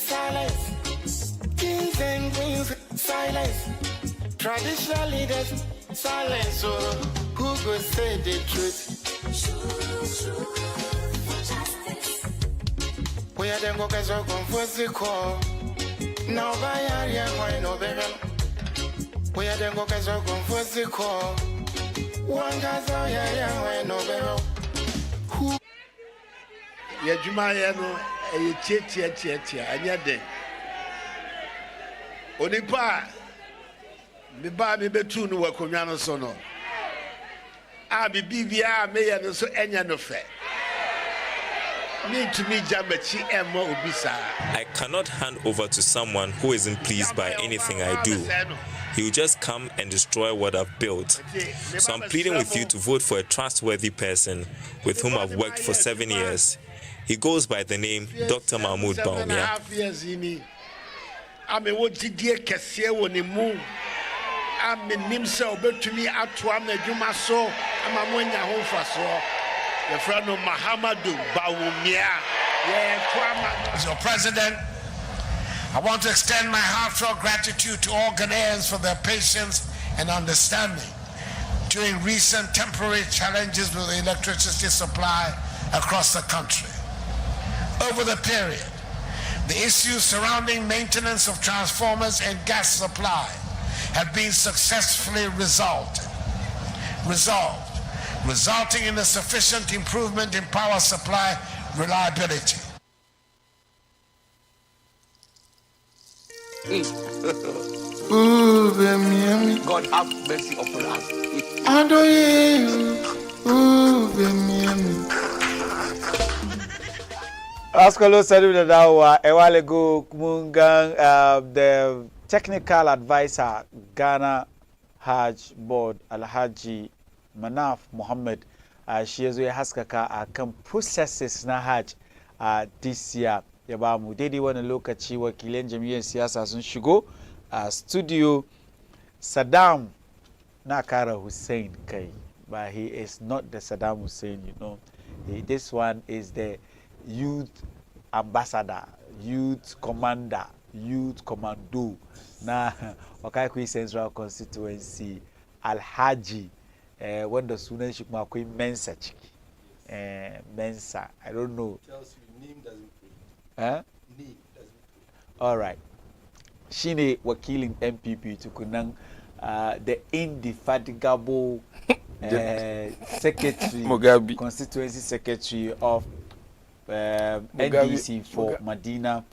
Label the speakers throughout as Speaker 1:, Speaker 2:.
Speaker 1: silence. Kings and queens, silence. Traditional leaders, silence. So who could say the truth? We are the workers of comfort call. Now by area, why no baby? We are the workers of comfort call. One guy's out here, why no baby? Who?
Speaker 2: Yeah, Jumayano, a tia, and yet then. Onipa, me ba me betu no wakonwa no so no. A be bibia me ya no so enya no fe.
Speaker 3: I cannot hand over to someone who isn't pleased by anything I do. He will just come and destroy what I've built. So I'm pleading with you to vote for a trustworthy person with whom I've worked for 7 years. He goes by the name Dr. Mahmoud Baumia.
Speaker 2: The friend of Mahamadou Baumia.
Speaker 4: As your president, I want to extend my heartfelt gratitude to all Ghanaians for their patience and understanding during recent temporary challenges with the electricity supply across the country. Over the period, the issues surrounding maintenance of transformers and gas supply have been successfully resolved, resulting in a sufficient improvement in power supply reliability.
Speaker 1: Ooh, baby,
Speaker 5: God have mercy upon us.
Speaker 1: I do you. Ooh, baby.
Speaker 6: Askolo saluda dawa a while ago Kumungang, the technical advisor Ghana Hajj Board Alhaji Manaf Mohammed shi yazo ya haskaka akan processes na Hajj this year. Ya ba mu daidai wannan lokaci wakilan jami'an siyasa sun shigo a studio. Saddam na kara Hussein kai, but he is not the Saddam Hussein, you know. This one is the youth ambassador, youth commander, youth commando na Wakaikui Central Constituency Alhaji wanda sunan shi kuma akwai Mensa ciki. Mensa, I don't know.
Speaker 7: Tells you name doesn't pray.
Speaker 6: Huh?
Speaker 7: Name doesn't pray.
Speaker 6: All right. Shine wakilin MPP tukunan the indefatigable secretary,
Speaker 7: Mugabe.
Speaker 6: constituency secretary of NDC for Madina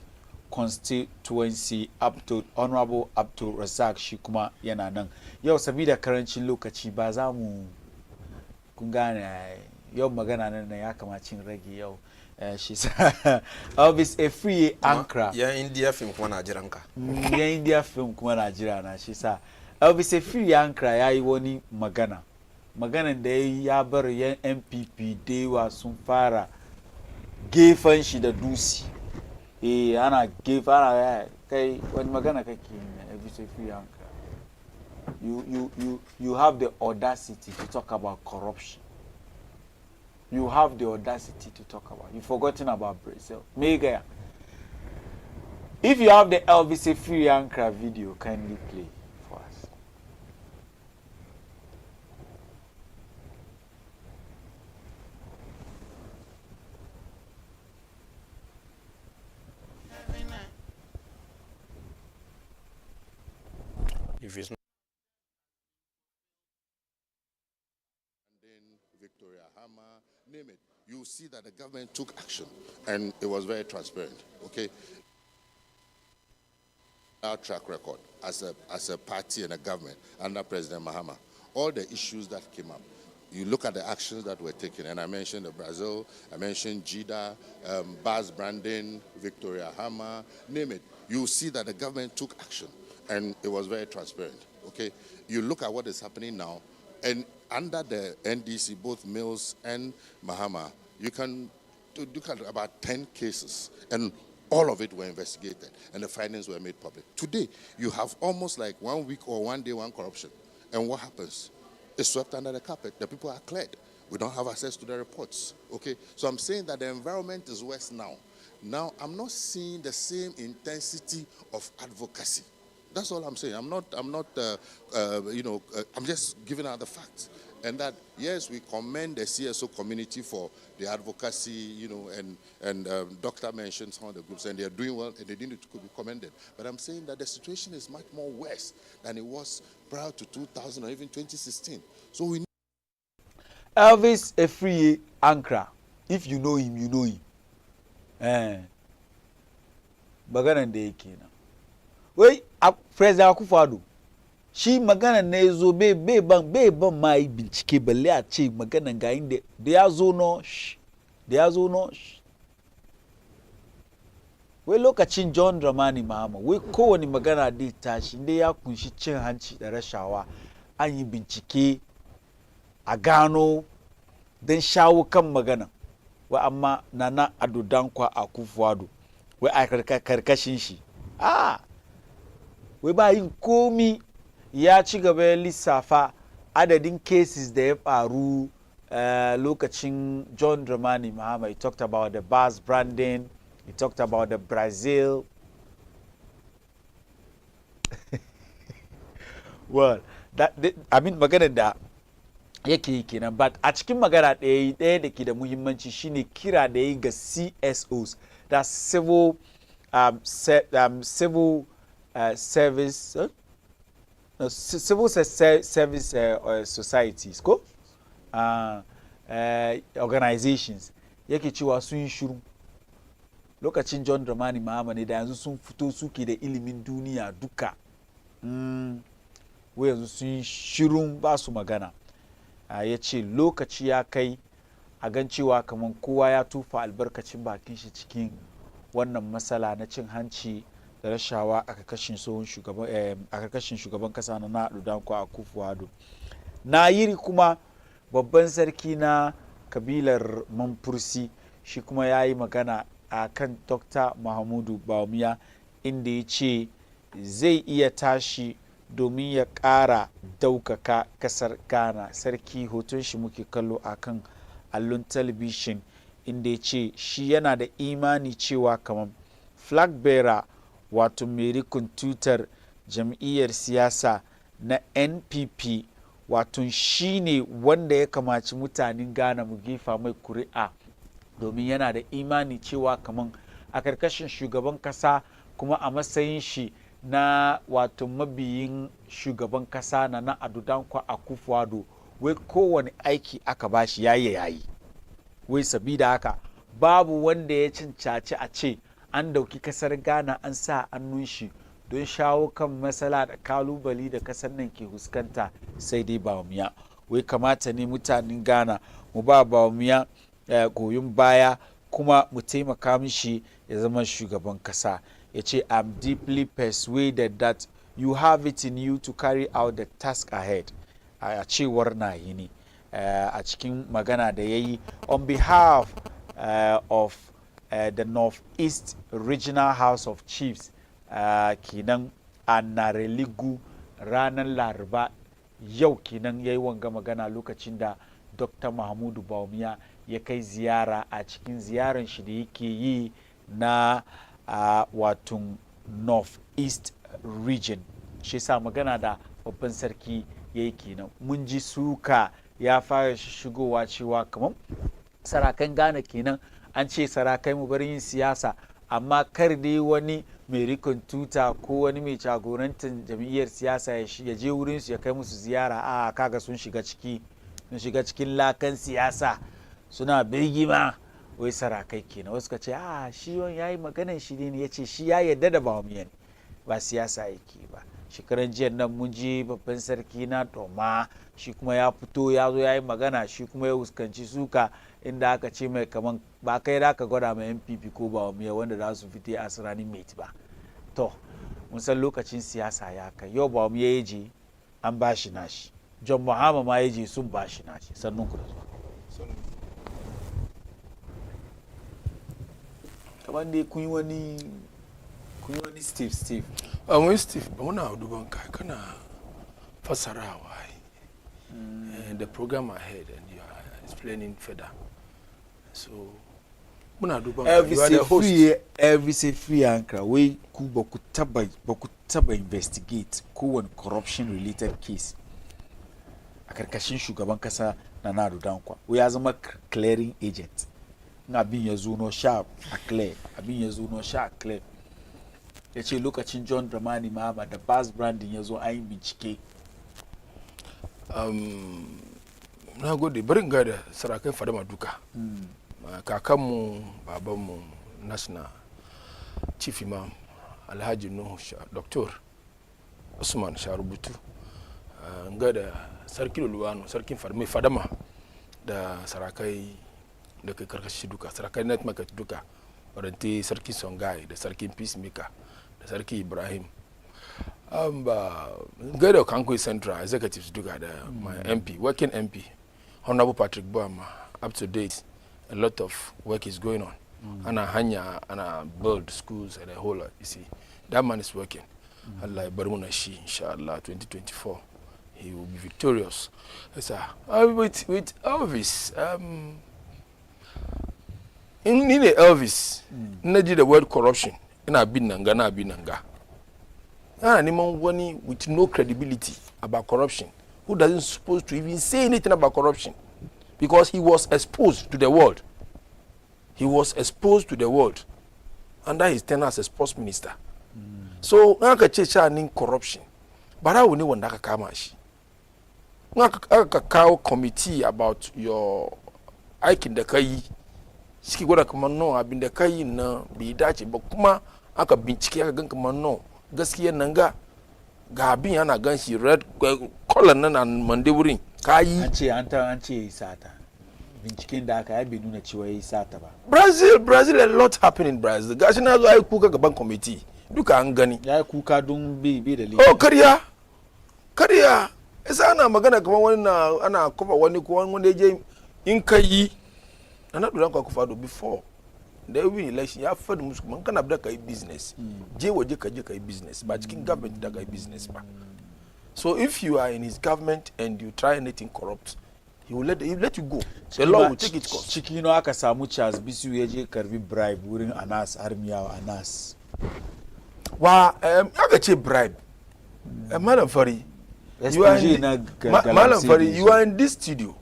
Speaker 6: constituency Honorable Abdul Razak Shikuma yana nan. Yau sabida karancin lokaci ba za mu kun gane yau magana nan ya kamacin rage yau. She's Elvis a free anchor.
Speaker 7: Yeah, India film kuma na jiranka.
Speaker 6: Yeah, India film kuma na jira na shi sa. Elvis a free anchor yayi wani magana. Maganan da ya bar yan MPP dewa sun fara gefen shi da dusi. Ana gefa kai wani magana kake Elvis a free anchor. You have the audacity to talk about corruption. You have the audacity to talk about. You've forgotten about Brazil. Mega. If you have the Elvis Free Anchor video, kindly play for us.
Speaker 7: If it's not
Speaker 8: Victoria Hammer, name it, you see that the government took action and it was very transparent. Okay, our track record as a party and a government under President Mahama, all the issues that came up, you look at the actions that were taken, and I mentioned the Brazil, I mentioned JIDA, Baz Brandon, Victoria Hammer, name it, you see that the government took action and it was very transparent. Okay, you look at what is happening now, and under the NDC, both Mills and Mahama, you can look at about 10 cases, and all of it were investigated, and the findings were made public. Today, you have almost like 1 week or 1 day, one corruption. And what happens? It's swept under the carpet. The people are cleared. We don't have access to the reports. Okay? So I'm saying that the environment is worse now Now, I'm not seeing the same intensity of advocacy. That's all I'm saying. I'm just giving out the facts. And that, yes, we commend the CSO community for the advocacy, and Doctor mentioned some of the groups, and they are doing well, and they need to be commended. But I'm saying that the situation is much more worse than it was prior to 2000 or even 2016. So we need
Speaker 6: Elvis Efriye Ankra. If you know him, you know him. Magana da yake nan. Wai President Akufo-Addo shi magana na yazo bai ban ma yi bincike balle a ce magana ga inda da ya zo no wai lokacin John Dramani Mahama wai kowane magana da tashi inda ya kunshi cin hanci da rashawa an yi bincike a gano don shawo kan magana wai amma Nana Addo Dankwa Akufo-Addo wai a karkashin shi wai ba yin komi ya ci gaba ya lissafa adadin cases da ya faru lokacin John Dramani Mahama. He talked about the bus branding, he talked about the Brazil. Well, magana da yake yi kenan, but a cikin magana ɗaya da ke da muhimmanci shine kira da yi ga CSOs, da civil service societies organizations yake cewa sun yi shiru lokacin John Dramani Mahama ne da yanzu sun fito suke da ilimin duniya duka wai yanzu sun yi shirun ba su magana. Ya ce lokaci ya kai a gan cewa kamar kowa ya tufa albarkacin bakin shi cikin wannan matsala na cin hanci da rashawa a karkashin shugaban kasa na Nana Addo Dankwa Akufo-Addo. Na yiri kuma babban sarki na kabilar Manfursi shi kuma ya yi magana a kan Dr. Mahamudu Bawumia inda ya ce zai iya tashi domin ya ƙara daukaka kasar Ghana. Sarki hoton shi muke kallo a kan allon talabishin inda ya ce shi yana da imani cewa kamar flag bearer wato mai rikon tutar jam'iyyar siyasa na NPP wato shi ne wanda ya kamaci mutanen Ghana mu gefa mai kuri'a domin yana da imani cewa kamar a karkashin shugaban kasa kuma a matsayin shi na wato mabiyin shugaban kasa na Nana Addo Dankwa Akufo-Addo wai kowane aiki aka bashi yayi wai sabida haka babu wanda ya cancaci a ce an dauki kasar Ghana an sa hannun shi don shawo kan matsala da kalubali da kasar nan ke huskanta sai dai Bawumia. Wai kamata ne mutanen Ghana mu ba Bawumia goyon baya kuma mu taimaka mishi ya zama shugaban kasa. Ya ce I'm deeply persuaded that you have it in you to carry out the task ahead. A cewar na yi ne a cikin magana da ya yi on behalf of the Northeast Regional House of Chiefs kenan a Nareligu ranar Laraba yau kenan ya yi wanga magana lokacin da Dr. Mahamudu Bawumia ya kai ziyara a cikin ziyaran shi da yake yi na watun Northeast Region. Shi sa magana da babban sarki ya yi kenan. Mun ji suka ya fara shigowa cewa kamar sarakan Ghana kenan an ce sarakai mu bari yin siyasa amma kar dai wani mai rikon tuta ko wani mai jagorantar jam'iyyar siyasa ya je wurin su ya kai musu ziyara a kaga sun shiga cikin lakan siyasa suna birgima wai sarakai kenan. Wasu ka ce shi wani yayi maganan shi ne ya ce shi ya yarda da Bawumia ne ba siyasa yake ba. Shekaran jiya nan mun je babban sarki na Doma shi kuma ya fito ya zo ya yi magana shi kuma ya fuskanci suka inda aka ce mai kaman ba kai da ka gwada mai NPP ko Bawumia wanda za su fite a running mate ba. To mun san lokacin siyasa ya kai yau Bawumia ya je an ba shi nashi, John Mahama ma ya je sun ba shi nashi. Sannun ku da zuwa. Kamar dai kun yi wani Steve.
Speaker 9: Wani Steve ba muna duban kai kana fasarawa the program ahead and you are explaining further. So Muna duban
Speaker 6: every
Speaker 9: you are the
Speaker 6: say
Speaker 9: host.
Speaker 6: free every say free ankra we ku boku taba investigate ko corruption related case a karkashin shugaban kasa na Nadu Dankwa we ya zama clearing agent in abin ya zo no sharp a clear abin ya zo no sharp clear yace lokacin John Dramani Mahama da Bass Branding ya zo an yi bincike
Speaker 9: Na gode barin ga da sarakai fadama duka kakanmu babanmu national chief imam Alhaji Nuhu Dr. Usman Sharubutu ga da sarki Luwano sarkin mai fadama da sarakai da kai karkashi duka sarakai net market duka warante sarki Songai da sarkin Peacemaker da sarki Ibrahim ga da Kankwe Central executives duka da my MP working MP Honorable Patrick Boama up to date a lot of work is going on ana hanya ana build schools and a whole lot you see that man is working Allah bar mu na shi inshallah 2024 he will be victorious with Elvis in Elvis naji the word corruption ina bin nanga na bin nanga ana neman wani with no credibility about corruption who doesn't supposed to even say anything about corruption because he was exposed to the world. He was exposed to the world under his tenure as a sports minister. So, ngaka checha nin corruption. Bara woni wanda ka kama shi. Ngaka kawo committee about your aikin da kai. Shiki gwada kuma no abin da kai na bai dace ba kuma aka bincike aka gan kuma no gaskiya nan ga abin yana gan shi red color nan a mande wurin kayi
Speaker 6: an ce sata binciken da aka yi nuna cewa yi sata ba
Speaker 9: Brazil a lot happen in Brazil gashi na zo ai kuka gaban committee duka an gani
Speaker 6: ya yi kuka don bai da laifi
Speaker 9: oh kariya isa ana magana kamar wani na ana kofa wani ko wani ya je in kai ana dora ka kufa do before da win election ya fadi musu kuma kana da kai business je waje ka je kai business ba cikin government da kai business ba so if you are in his government and you try anything corrupt he will let you go the law will take its course
Speaker 6: ciki no aka samu Charles Bisu ya je karbi bribe wurin Anas Armiyawa Anas
Speaker 9: wa aka ce bribe Mallam Fary you are in Mallam Fary you are in this studio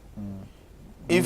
Speaker 6: if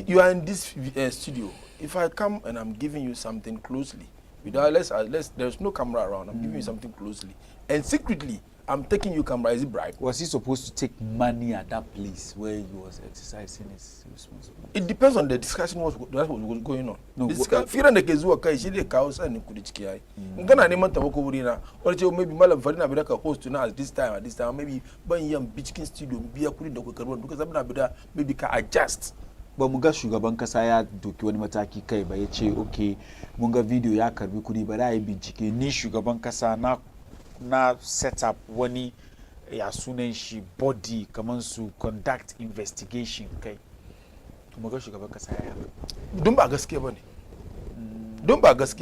Speaker 9: you are in this studio if I come and I'm giving you something closely without let's there's no camera around I'm giving you something closely and secretly I'm taking you camera is it bribe?
Speaker 6: Was he supposed to take money at that place where he was exercising his responsibility?
Speaker 9: It depends on the discussion what was going on. No, fira da ke zuwa kai shi dai kawo sanin kudi ciki yayi. In kana neman taimako wuri na, wani ce maybe Mallam Fary na bida ka host na at this time maybe ban yan bi cikin studio biya kudi da ku karban duka zabna bida maybe ka adjust.
Speaker 6: Ba mu ga shugaban kasa ya doki wani mataki kai ba ya ce okay mun ga video ya karbi kudi ba da yi bincike ni shugaban kasa na set up wani ya sunan shi body kaman su conduct investigation kai kuma ga shugaban kasa ya
Speaker 9: don ba gaskiya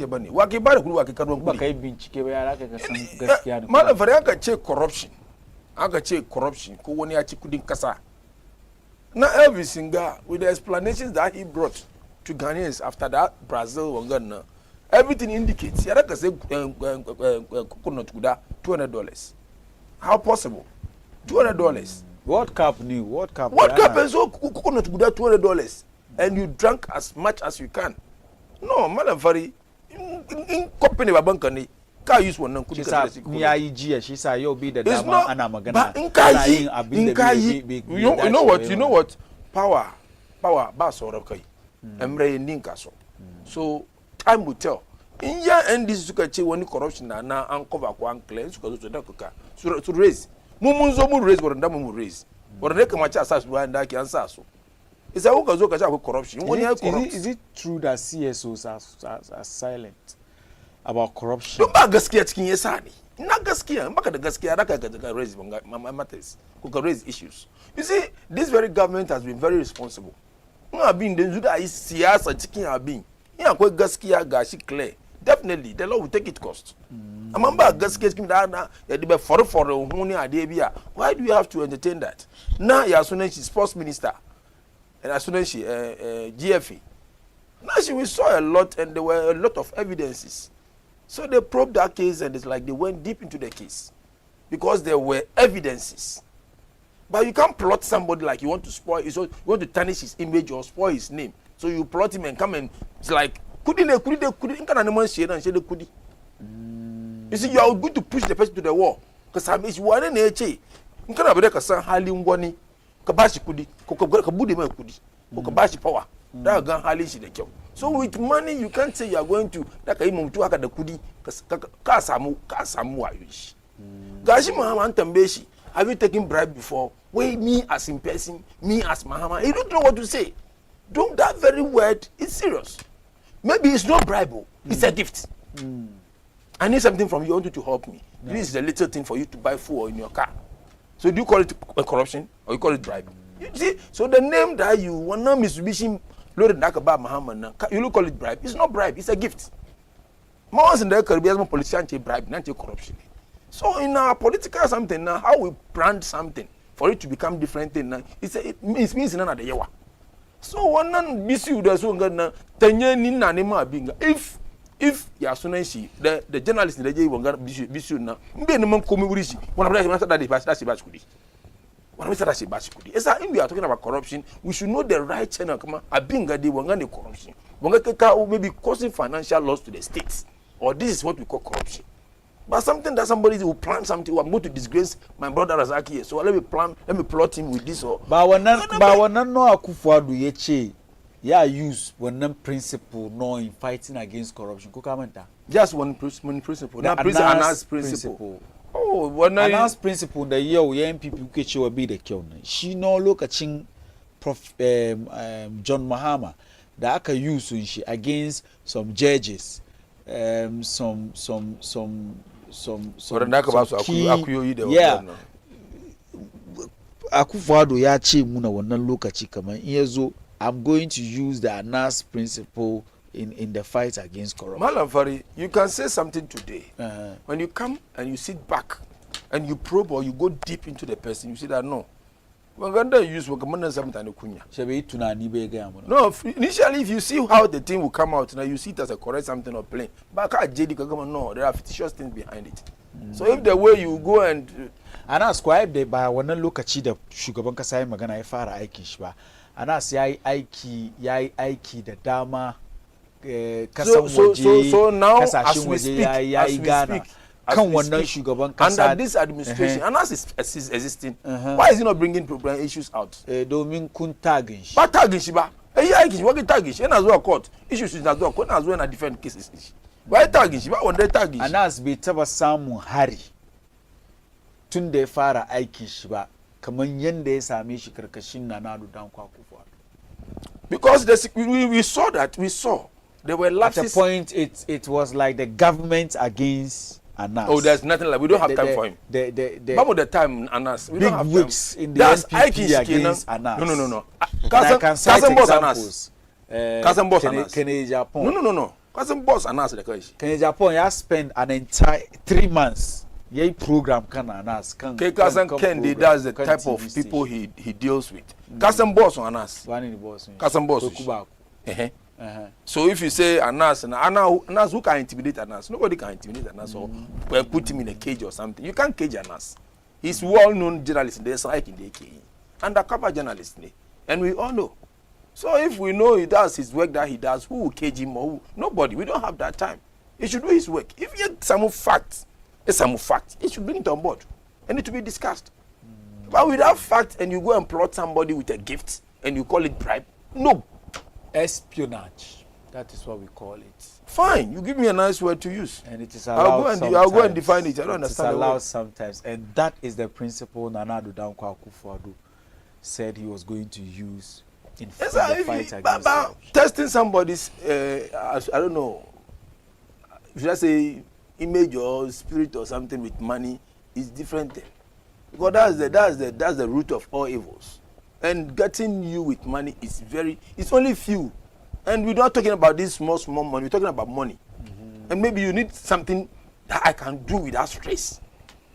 Speaker 9: bane wa ke bada kudi wa ke karban kudi
Speaker 6: ba kai bincike ba ya raka ka san gaskiya ne
Speaker 9: Mallam Fary aka ce corruption ko wani ya ci kudin kasa na Elvis Nga with the explanations that he brought to Ghanaians after that Brazil wangan everything indicates ya raka say coconut guda $200 how possible $200
Speaker 6: World Cup
Speaker 9: and so coconut guda $200 and you drank as much as you can no Mallam Fary in company babanka ne ka use wannan kudi
Speaker 6: ka sai ni yayi jiya shi sa yau bi da dama ana magana
Speaker 9: in ka yi you know what power ba sauran kai emre ninka so time will tell in ya NDC suka ce wani corruption na uncover ko an clear suka zo da kuka to raise mun zo mun raise wanda mun raise wanda kama ci asas bayan da ake an sa so isa kuka zo ka ci akwai corruption wani ya corrupt
Speaker 6: is it true that CSOs are silent about corruption
Speaker 9: don ba gaskiya cikin yasa ne na gaskiya baka da gaskiya da ka raise matters ko ka raise issues you see this very government has been very responsible abin da yanzu da yi siyasa cikin abin in akwai gaskiya gashi clear definitely the law will take it cost amma ba gaskiya cikin da na ya dibe for huni ade biya why do you have to entertain that na ya sunan shi sports minister and ya sunan shi GFA Now we saw a lot, and there were a lot of evidences. So they probed that case, and it's like they went deep into the case because there were evidences. But you can't plot somebody like you want to spoil, you want to tarnish his image or spoil his name. So you plot him and come and it's like couldn't. You see, you are going to push the person to the wall because I mean you are in a nkana bede kasa hali ngwani kabashi kudi kabudi me kudi kabashi power that gan hali shi de kyau. So with money you can't say you are going to that kai mumtu aka da kudi ka samu wayo shi gashi Mahama tambaye shi, have you taken bribe before? Wait, me as in person, me as Mahama, you don't know what to say. Don't, that very word is serious. Maybe it's not bribe, it's a gift. I need something from you, I want you to help me. No. This is a little thing for you to buy fuel in your car. So do you call it corruption or you call it bribe? You see, so the name that you want now Mitsubishi loaded about Mahama, you don't call it bribe. It's not bribe, it's a gift. More in the Caribbean politician bribe, not corruption. So in our political something now, how we brand something for it to become different thing now, it means in another year. So one nan bisi uda so ngana tenye ni na ne ma binga if ya so na shi the journalist in the jay wonga bisi na mbe ne man komi wuri shi one of that kudi one of that kudi is that if we are talking about corruption we should know the right channel come abinga de wonga ne corruption wonga keka maybe causing financial loss to the states, or this is what we call corruption. But something that somebody will plan something, I'm going to disgrace my brother Razaki here, so let me plot him with this or.
Speaker 6: But when no Akufo-Addo yeche, yeah, use one principle no in fighting against corruption. Kukamenta.
Speaker 9: Just one principle. Now announced principle. Oh, one
Speaker 6: announced principle. The year we MPP keche will be the kill. She no look at John Mahama that aka use against some judges, some key, yeah. Akufo-Addo ya ce muna wannan lokaci kaman iyazo I'm going to use the ANAS principle in the fight against corruption.
Speaker 9: Mallam Fary, you can say something today. When you come and you sit back and you probe or you go deep into the person, you see that no. No, initially if you see how the thing will come out, now you see it as a correct something or plain. But no, there are fictitious things behind it. So if the way you go and
Speaker 6: ascribe the by wannan lokaci da shugaban kasa ya magana ya fara aikin shi ba, Anas yayi aiki da dama kasan waje,
Speaker 9: so now
Speaker 6: kasashen waje yayi Ghana kan wannan shugaban kasa
Speaker 9: under this administration. Anas is existing. Why is he not bringing problem issues out?
Speaker 6: Domin kun tagin shi
Speaker 9: ba tagin shi ba aiki shi wage tagin shi yana zuwa court issues na zuwa court na zuwa na different cases shi why tagin shi ba wanda tagin shi.
Speaker 6: Anas bai taba samun hari tun da ya fara aikin shi ba kaman yanda ya same shi karkashin Nana-Addo Dankwa Akufo-Addo.
Speaker 9: Because we saw there were lapses.
Speaker 6: At a point it was like the government against Anas.
Speaker 9: Oh, there's nothing like we don't have time for him. Some of the time Anas we
Speaker 6: big
Speaker 9: don't have
Speaker 6: whips
Speaker 9: time.
Speaker 6: In the NPP against Anas.
Speaker 9: No.
Speaker 6: Cousin boss Anas.
Speaker 9: Cousin boss Anas.
Speaker 6: Kene Japan.
Speaker 9: No. Cousin boss Anas the question.
Speaker 6: Kene Japan ya spend an entire 3 months. Yay program can Anas can.
Speaker 9: Cousin Kendi, that's the type of people he deals with. Cousin boss on Anas.
Speaker 6: One in the boss.
Speaker 9: Cousin boss. So if you say Anas, who can intimidate Anas? Nobody can intimidate Anas or put him in a cage or something. You can't cage Anas. He's well-known journalist in the strike in the AKE, undercover journalist, and we all know. So if we know he does his work that he does, who will cage him or who? Nobody. We don't have that time. He should do his work. If he had some facts, he should bring it on board and it to be discussed. But without facts and you go and plot somebody with a gift and you call it bribe, no.
Speaker 6: Espionage. That is what we call it.
Speaker 9: Fine, you give me a nice word to use.
Speaker 6: And it is allowed
Speaker 9: I'll go and define it. I don't understand.
Speaker 6: It's allowed sometimes. And that is the principle Nana-Addo Dankwa Akufo-Addo said he was going to use in the fight against corruption.
Speaker 9: Testing somebody's, I don't know, should I say image or spirit or something with money is different thing. Because that's the root of all evils. And getting you with money is it's only few. And we're not talking about this small money, we're talking about money. And maybe you need something that I can do without stress.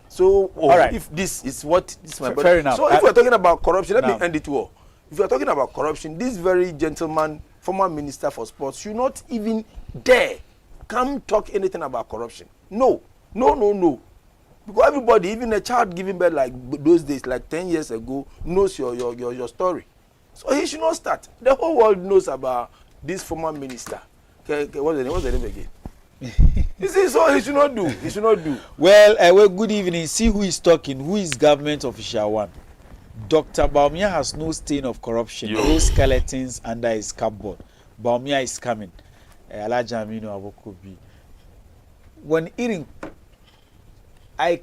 Speaker 9: So, all right. If this is what this my
Speaker 6: fair enough.
Speaker 9: So if we're talking about corruption, let me end it all. If you're talking about corruption, this very gentleman former minister for sports should not even dare come talk anything about corruption. No. Because everybody, even a child giving birth like those days, like 10 years ago, knows your story. So he should not start. The whole world knows about this former minister. What's the name again? You see, so he should not do.
Speaker 6: Well, good evening. See who is talking. Who is government official one? Dr. Baumia has no stain of corruption. No skeletons under his cupboard. Baumia is coming. Alaja Aminu Abokobi. When eating, I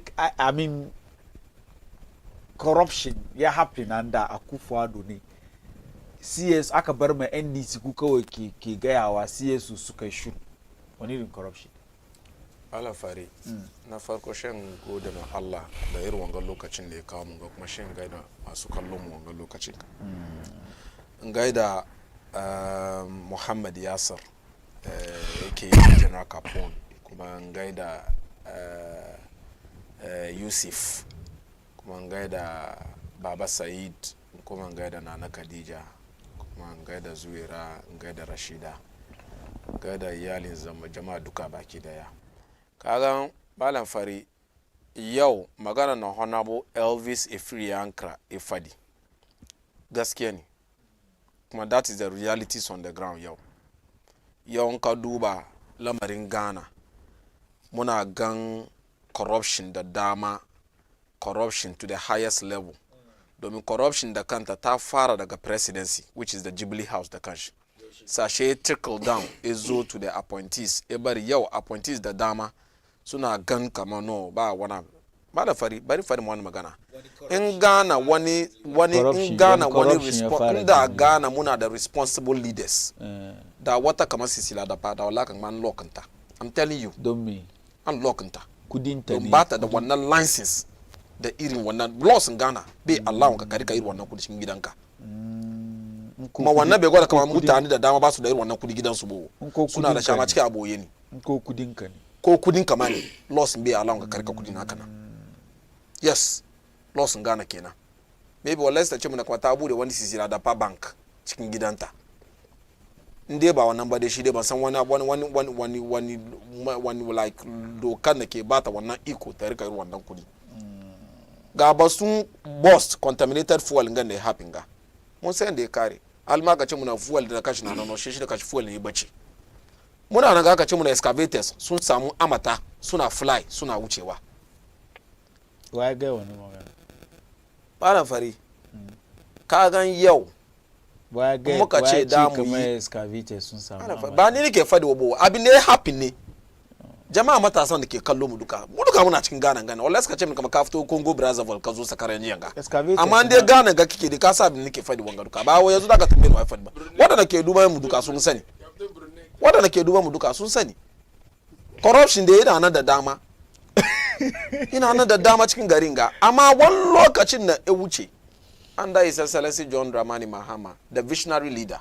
Speaker 6: mean, corruption, yeah, happening under Akufo-Addo ni. CS akabarma NDC kukawe ki gaya wa CS suka shu. When eating corruption.
Speaker 7: Mallam Fary na farko shan gode ma Allah da irin wangan lokacin da ya kawo mun ga kuma shan gaida masu kallon mu wangan lokacin gaida Muhammad Yasir yake General Capone kuma gaida Yusuf kuma gaida Baba Said kuma gaida Nana Khadija kuma gaida Zuwaira gaida Rashida gaida iyalin jama'a duka baki daya kagan Mallam Fary yau magana na Honorable Elvis Ifriyankra Ifadi gaskiya ne kuma that is the realities on the ground yau ka duba lamarin Ghana muna gan corruption da dama, corruption to the highest level domin corruption da kanta ta fara daga presidency which is the Jubilee House da kanshi sashe trickle down izo to the appointees bari yau appointees da dama suna gan kama no ba wana Mallam Fary bari fari mu wani magana in Ghana wani response da Ghana muna da responsible leaders da wata kama Sisila da pa da wala kan man lokanta I'm telling you
Speaker 6: don me
Speaker 7: an lokanta
Speaker 6: kudinta ne
Speaker 7: ba ta da wannan license da irin wannan laws in Ghana bai Allah ka kari ka irin wannan kudi cikin gidanka kuma wannan bai gwada kamar mutane da dama ba su da irin wannan kudi gidansu bo suna da shama cikin aboye ne
Speaker 6: ko kudinka ne
Speaker 7: ko kudinka ma ne laws bai Allah ka kari ka kudin haka nan yes laws in Ghana kenan maybe wallahi sai ce mun kuma ta bude wani Sisila da pa bank cikin gidanta inde ba wannan ba dai shi dai ban san wani like dokan da ke bata wannan iko ta rika irin wannan kudi ga ba sun boss contaminated fuel ngan da ya happen ga mun san da ya kare alma ka ce muna fuel da kashi na nono shi da kashi fuel ne bace muna nan ga ka ce muna excavators sun samu amata suna fly suna wucewa
Speaker 6: wai ga wani magana
Speaker 7: Mallam Fary ka gan yau
Speaker 6: muka ce da mu yi excavator sun samu
Speaker 7: ba ni nake fadi wabo abin ne happen ne jama'a matasan da ke kallo mu duka muna cikin Ghana wallahi suka ce min kamar ka fito Congo Brazzaville ka zo sakaran yanga amma dai Ghana ga kike da ka sa abin nake fadi wanga duka ba wai yanzu daga tambaye mu fadi ba wadanda ke duba mu duka sun sani corruption da yana nan da dama cikin garin ga amma wani lokacin da ya wuce under His Excellency John Dramani Mahama, the visionary leader.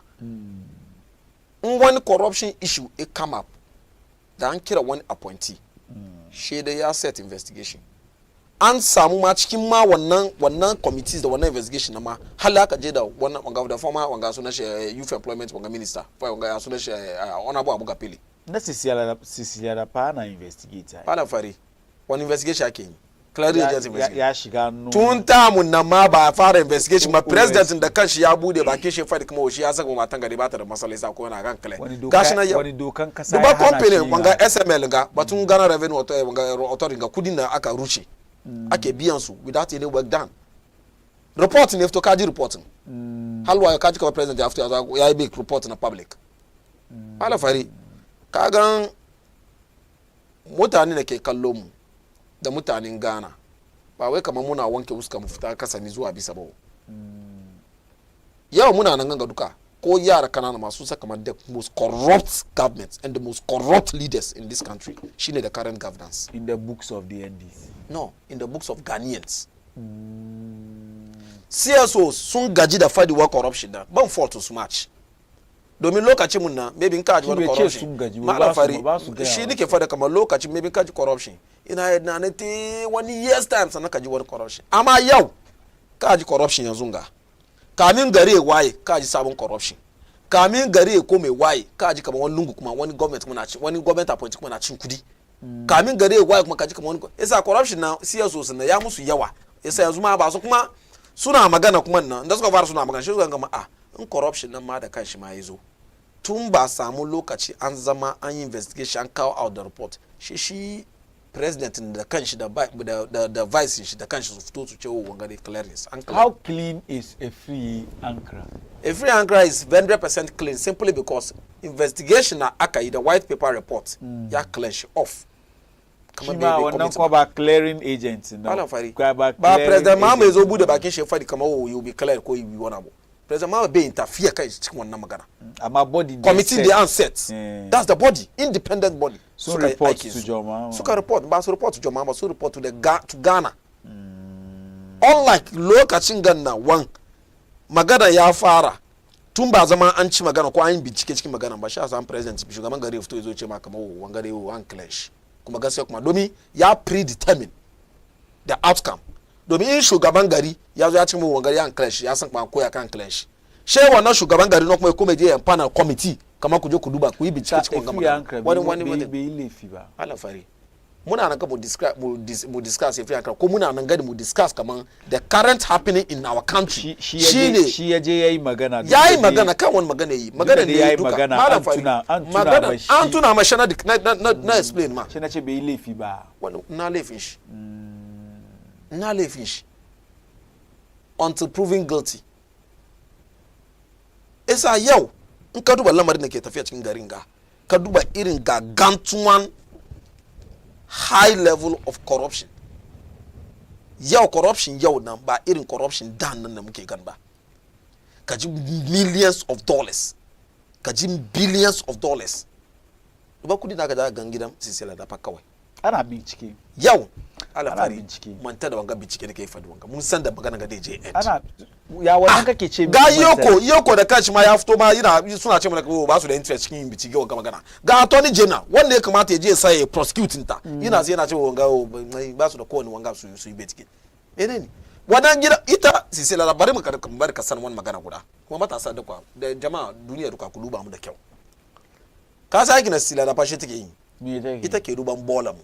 Speaker 7: When corruption issue it come up, the kira one appointee, she ya set investigation. And samu ma cikin ma wannan committees da wannan investigation na ma halaka je da wannan wanga da former wanga sunan shi youth employment wanga minister, wanga sunan shi honorable Abu Gapili.
Speaker 6: Na Sisila da pa na investigate.
Speaker 7: Mallam Fary, one investigation ake yi.
Speaker 6: ya shiga nuna
Speaker 7: tun tamun nan ma ba fara investigation ma president da kanshi ya bude bakin shi fadi kuma shi ya saka matan gari ba ta da masala sa ko yana kan kale gashi na
Speaker 6: wani dokan kasa
Speaker 7: duba company wanga SML ga batun Ghana Revenue Authority ga kudin da aka ruce ake biyan su without any work done report ne fito kaji reporting halwa ya kaji ka president ya fito ya yi big report na public Mallam Fary kagan mutane da ke kallo mu da mutanen Ghana ba wai kamar muna wanke fuska mu fita kasa ni zuwa bisa ba yau muna nan ganga duka ko yara kanana masu saka kamar the most corrupt government and the most corrupt leaders in this country shine the current governance
Speaker 6: in the books of the NDC
Speaker 7: no in the books of Ghanaians CSOs sun gaji da fadiwa corruption da ban fault so much domin lokacin mun na maybe in ka ji wani corruption Mallam Fary shi nake fada kamar lokacin maybe ka ji corruption ina yadda na te wani years time sannan ka ji wani corruption amma yau ka ji corruption yanzu ga kamin gare waye ka ji sabon corruption
Speaker 9: kamin gari ya kome waye ka ji kamar wani lungu kuma wani government kuma na ci wani government appointee kuma na cin kudi kamin gari ya waye kuma ka ji kamar wani yasa corruption na CSOs na ya musu yawa yasa yanzu ma ba su kuma suna magana kuma nan da suka fara suna magana shi suka gama in corruption nan ma da kanshi ma yazo tun ba samu lokaci an zama an yi investigation an kawo out the report shi president da kanshi da vice shi da kanshi su fito su ce wangare clearance.
Speaker 6: How clean is a free Ankara?
Speaker 9: A free Ankara is 100% clean simply because investigation na aka yi the white paper report ya clear shi off.
Speaker 6: Kima wannan ko ba clearing agent na.
Speaker 9: Mallam Fary. Ba president Mahama yazo bude bakin shi fadi kamar you be clear ko you be wani abu. President Mahama bai interfere kai cikin wannan magana.
Speaker 6: Amma body
Speaker 9: committee the answer. That's the body, independent body.
Speaker 6: So report to Joma.
Speaker 9: Suka report, ba su report to Joma, so report to Ghana. Unlike lokacin Ghana one magana ya fara tun ba zama an ci magana ko an yi bincike cikin magana ba sha san president shugaban gari fito yazo ce ma kamar wangare an clash kuma gaskiya kuma domin ya predetermine the outcome domin in shugaban gari ya zo ya ce mu wangare an clash ya san kuma ko ya kan clash she wannan shugaban gari no kuma je panel committee kamar ku je ku duba ku yi bincike cikin magana wani
Speaker 6: bai laifi ba.
Speaker 9: Mallam Fary muna nan ka mu discuss if yanka ko muna nan gadi mu discuss kaman the current happening in our country
Speaker 6: shi ya je yayi magana
Speaker 9: kan wani magana yi magana ne yayi duka Mallam Fary magana an tuna ma shana na explain ma
Speaker 6: shi na ce bai laifi ba
Speaker 9: wani na laifin shi until proven guilty isa yau in ka duba lamarin da ke tafiya cikin garin ga ka duba irin gagantuwan high level of corruption yau corruption yau nan ba irin corruption dan nan da muke gan ba ka ji millions of dollars ka ji billions of dollars ba kudi da ka da gan gidan sisila da fa kawai
Speaker 6: ana bincike
Speaker 9: yau ana bincike manta da wanga bincike da kai fadi wanga mun san da magana ga DJ
Speaker 6: ana ya wannan kake ce
Speaker 9: ga yoko da kanshi ma ya fito ma yana suna ce mana ba su da interest cikin bincike wanga magana ga attorney general wanda ya kamata ya je sai prosecuting ta yana sai yana ce wanga ba su da kowane wanga su yi bincike ne wannan gida ita sisila da bari mu ka san wannan magana guda kuma matasa da kwa da jama'a duniya duka ku duba mu da kyau ka sai gina sisila da fashe take yi ita ke duban bola mu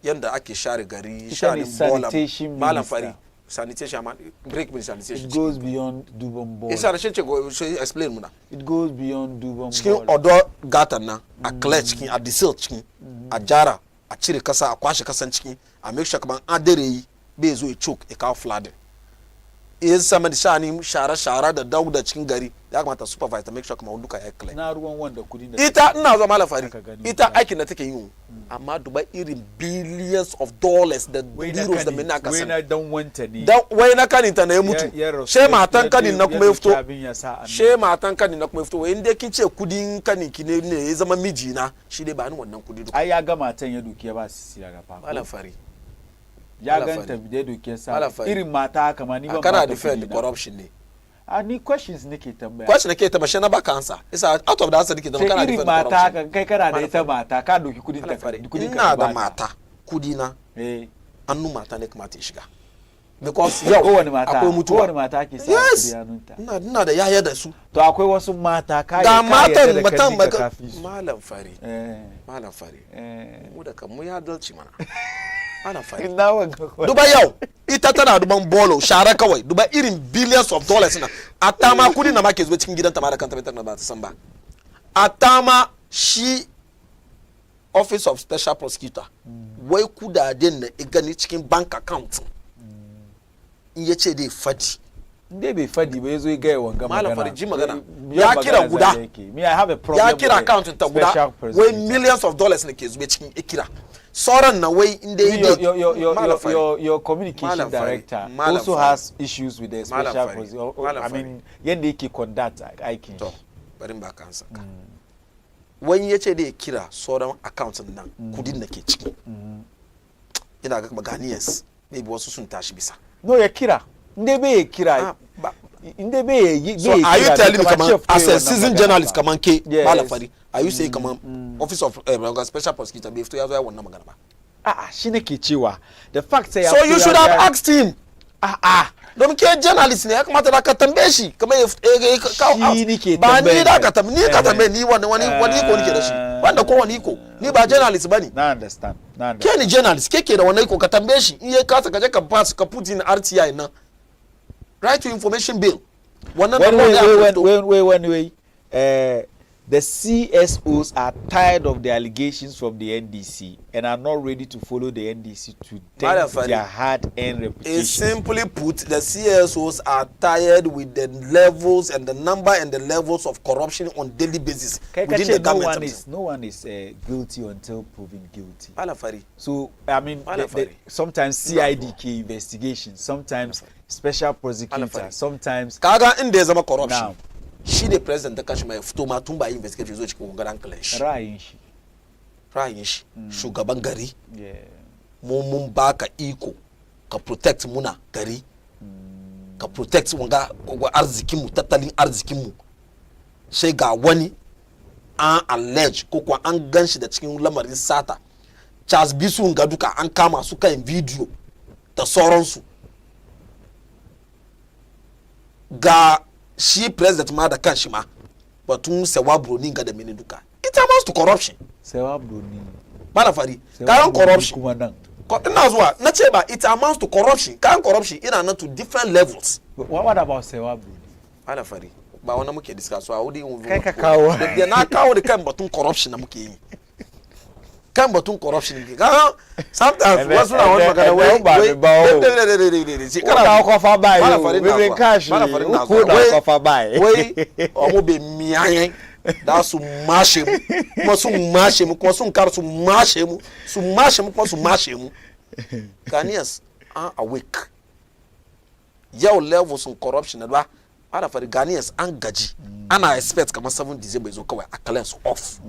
Speaker 9: yanda ake share gari share bola Mallam Fary sanitation break me sanitation
Speaker 6: it goes beyond duban bola
Speaker 9: isa rashin ce go explain muna
Speaker 6: it goes beyond duban bola
Speaker 9: cikin odo gatan nan a clear cikin a disil cikin a jara a cire kasa a kwashe kasan cikin a make sure kaman adere yi bai zo ya choke ya kawo flooding in sama da shani shara da dauda cikin gari ya kamata supervisor make sure kuma duka ya clear
Speaker 6: na ruwan wanda kudi da
Speaker 9: ita ina zo Mallam Fary ita aikin da take yi amma duba irin billions of dollars da euros da mena kasan
Speaker 6: wai na dan wanta ne
Speaker 9: wai na kanin ta na ya mutu she matan kanin na kuma ya fito wai inda kin ce kudin kanin ki ne ya zama miji na shi dai ba ni wannan kudi duka
Speaker 6: ai ya ga matan ya dukiya ba su siya gafa
Speaker 9: Mallam Fary
Speaker 6: ya ganta da dukiya sa irin mata haka ma ni ban
Speaker 9: kana defend corruption ne
Speaker 6: ni questions nake tambaya
Speaker 9: question nake tambaya shi na baka answer isa out of the answer nake tambaya kana defend corruption
Speaker 6: mata haka kai kana da ita mata ka doki kudin ta kudin
Speaker 9: ina da mata kudi na annu mata ne kuma ta shiga because yau
Speaker 6: kowane mata
Speaker 9: akwai mutuwa
Speaker 6: kowane mata ke sa kudi hannunta
Speaker 9: ina da yaya da su
Speaker 6: to akwai wasu mata kai
Speaker 9: ga matan Mallam Fary Mallam Fary mu da kan mu ya dalci mana Mallam Fary duba yau ita tana duban bolo shara kawai duba irin billions of dollars na atama kudi na ma ke zuwa cikin gidanta ma da kanta bai ba ta san ba atama shi office of special prosecutor wai kudaden na igani cikin bank account in yace dai fadi
Speaker 6: dai bai fadi ba yazo ya ga wanga magana
Speaker 9: Mallam Fary ji magana ya kira guda ya kira account ta guda wai millions of dollars ne ke zuwa cikin ikira sauran na wai inda
Speaker 6: your communication director also has issues with the special prosecutor. I mean yanda yake conduct aikin
Speaker 9: to bari ba kansa wani yace da ya kira sauran account nan kudin da ke ciki ina ga maganiyas maybe wasu sun tashi bisa
Speaker 6: no ya kira inde bai kira inde bai
Speaker 9: so are you telling me kaman as a seasoned journalist kaman ke Mallam Fary are you saying kaman office of special prosecutor bai fito ya zo ya wannan magana ba
Speaker 6: shi nake cewa the fact say
Speaker 9: so you should have asked him don ke journalist ne ya kamata da ka tambaye shi kamar ba ni da ka tambaye ni ka tambaye ni wani iko nike da shi wanda ko wani iko ni ba journalist bane
Speaker 6: na understand
Speaker 9: ke ni journalist ke da wani iko ka tambaye shi in ya kasa ka je ka pass ka put in RTI na right to information bill wannan
Speaker 6: when the CSOs are tired of the allegations from the NDC and are not ready to follow the NDC to dent their hard-earned reputation.
Speaker 9: Simply put, the CSOs are tired with the levels and the number and the levels of corruption on daily basis within the government.
Speaker 6: No one is guilty until proven guilty.
Speaker 9: Mallam Fary.
Speaker 6: So, I mean, sometimes CIDK investigation, sometimes special prosecutor, sometimes...
Speaker 9: Kaga in there's a corruption. Now, shi the president da kashi mai fito ma tun ba investigate zo cikin garan kalan shi ra'ayin shi shugaban gari mun baka iko ka protect muna gari ka protect wanga arzikin mu tattalin arzikin mu sai ga wani an allege ko kuwa an ganshi da cikin lamarin sata Charles Bisu ga duka an kama su kan video da sauransu ga shi president ma da kanshi ma batun sewa broni ga da mini duka it amounts to corruption.
Speaker 6: Sewa broni
Speaker 9: Mallam Fary kayan corruption ina zuwa na ce ba it amounts to corruption kayan corruption ina nan to different levels.
Speaker 6: What about sewa broni?
Speaker 9: Mallam Fary ba wani muke discuss so audi
Speaker 6: kai ka kawo
Speaker 9: da na kawo da kan batun corruption na muke yi kan batun corruption ne ga sometimes wasu na wani magana wai
Speaker 6: kana kofa bai we cash ko da kofa bai
Speaker 9: wai omo be miyan da su mashe mu kuma sun mashe mu kuma sun kar su mashe mu kuma su mashe mu Ghanaians are awake yau levels of corruption ba Mallam Fary Ghanaians an gaji ana expect kamar 7 December zo kawai a cleanse off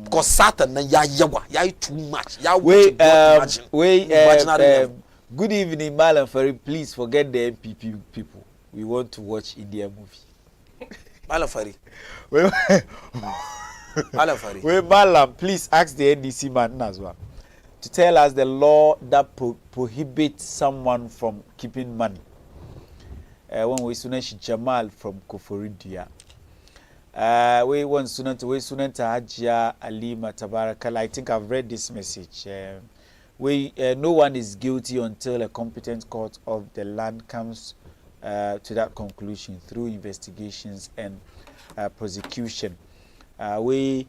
Speaker 9: because Satan nan ya yawa ya yi too much ya wuce
Speaker 6: good evening Mallam Fary, please forget the MPP people, we want to watch Indian movie.
Speaker 9: Mallam Fary
Speaker 6: Mallam, please ask the NDC man as well to tell us the law that prohibits someone from keeping money. When we Sunesh Jamal from Koforidua. We want Sunanta Hajia Alima Tabarakala. I think I've read this message. No one is guilty until a competent court of the land comes to that conclusion through investigations and prosecution. Mallam